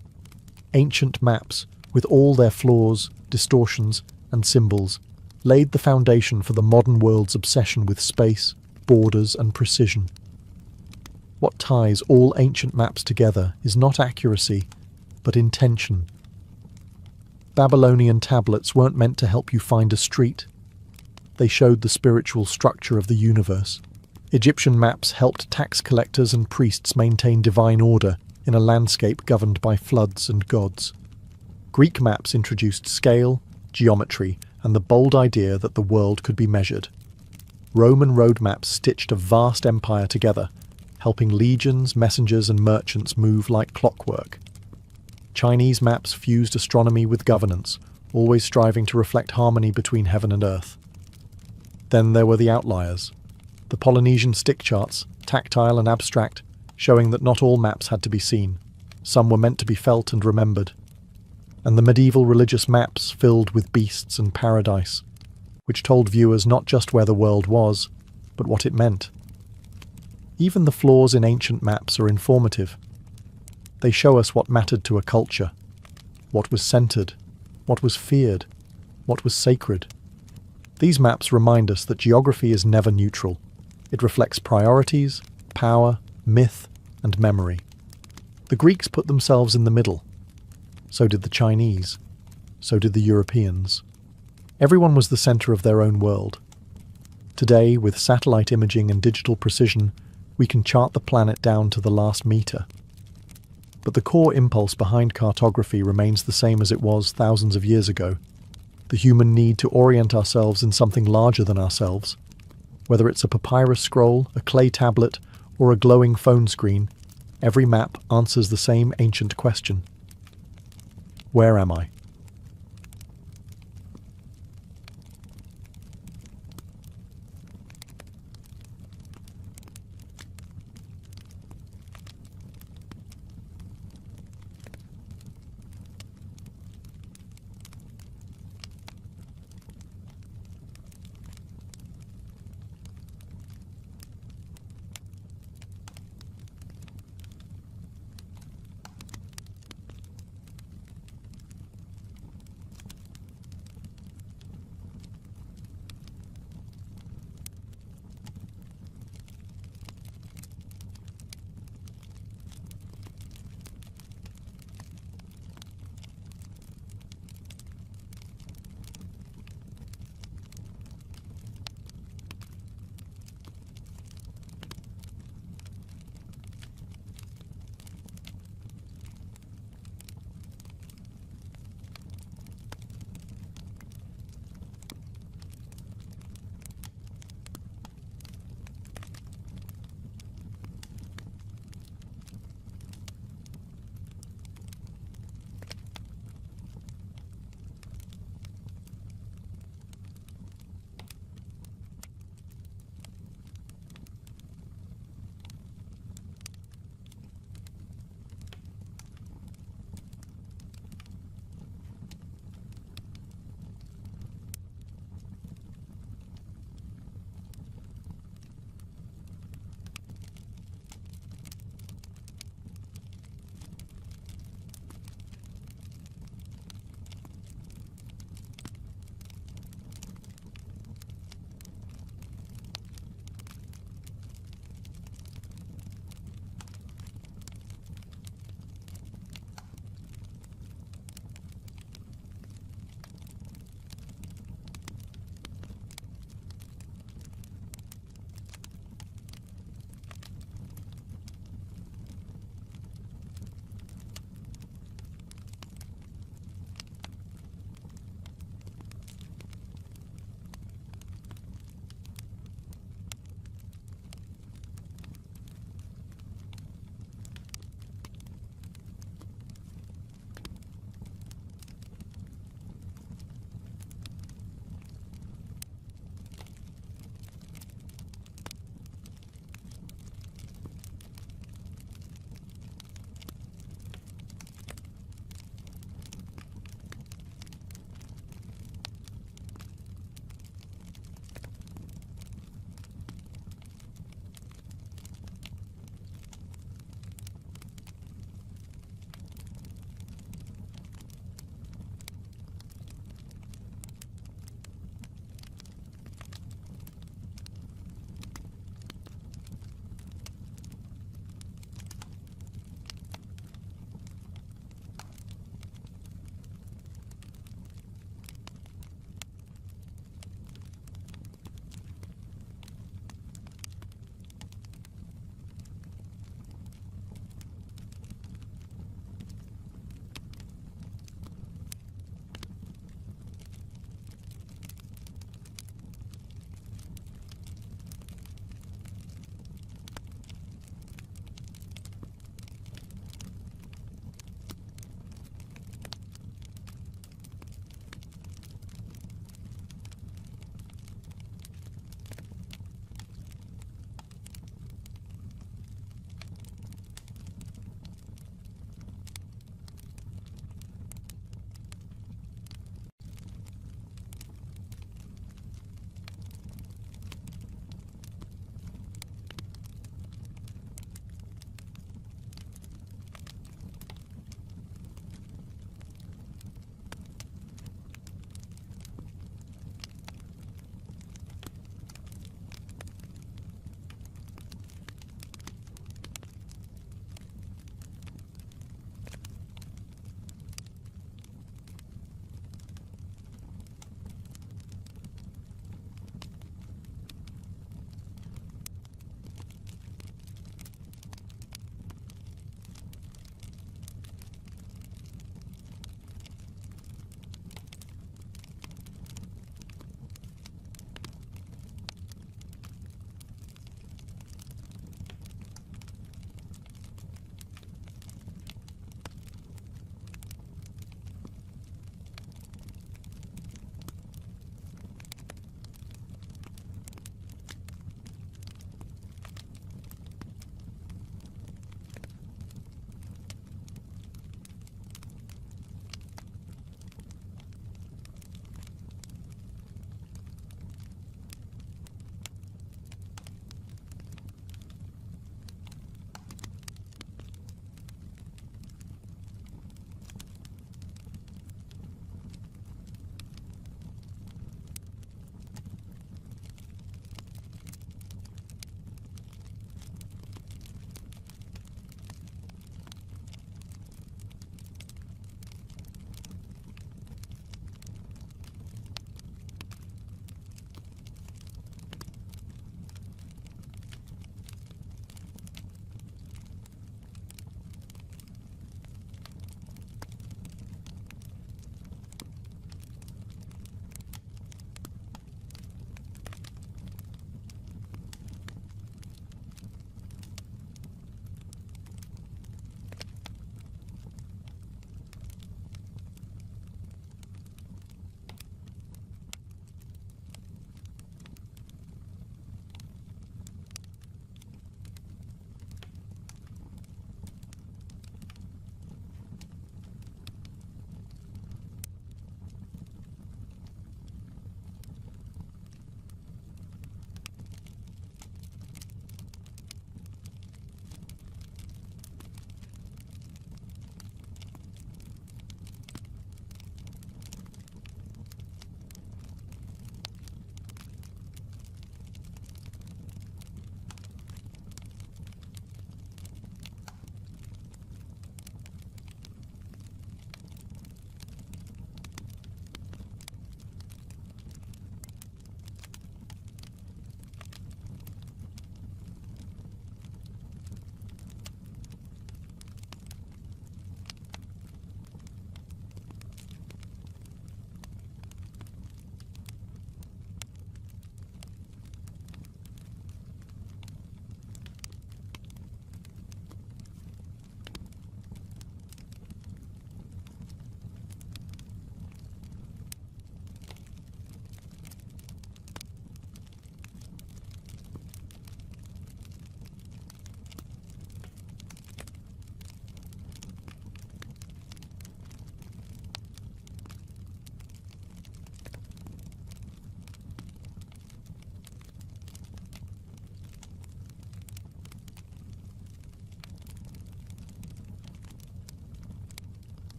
Ancient maps, with all their flaws, distortions, and symbols, laid the foundation for the modern world's obsession with space, borders, and precision. What ties all ancient maps together is not accuracy, but intention. Babylonian tablets weren't meant to help you find a street. They showed the spiritual structure of the universe. Egyptian maps helped tax collectors and priests maintain divine order in a landscape governed by floods and gods. Greek maps introduced scale, geometry, and the bold idea that the world could be measured. Roman road maps stitched a vast empire together, helping legions, messengers, and merchants move like clockwork. Chinese maps fused astronomy with governance, always striving to reflect harmony between heaven and earth. Then there were the outliers. The Polynesian stick charts, tactile and abstract, showing that not all maps had to be seen. Some were meant to be felt and remembered. And the medieval religious maps filled with beasts and paradise, which told viewers not just where the world was, but what it meant. Even the flaws in ancient maps are informative. They show us what mattered to a culture, what was centered, what was feared, what was sacred. These maps remind us that geography is never neutral. It reflects priorities, power, myth, and memory. The Greeks put themselves in the middle. So did the Chinese. So did the Europeans. Everyone was the center of their own world. Today, with satellite imaging and digital precision, we can chart the planet down to the last meter. But the core impulse behind cartography remains the same as it was thousands of years ago. The human need to orient ourselves in something larger than ourselves. Whether it's a papyrus scroll, a clay tablet, or a glowing phone screen, every map answers the same ancient question. Where am I?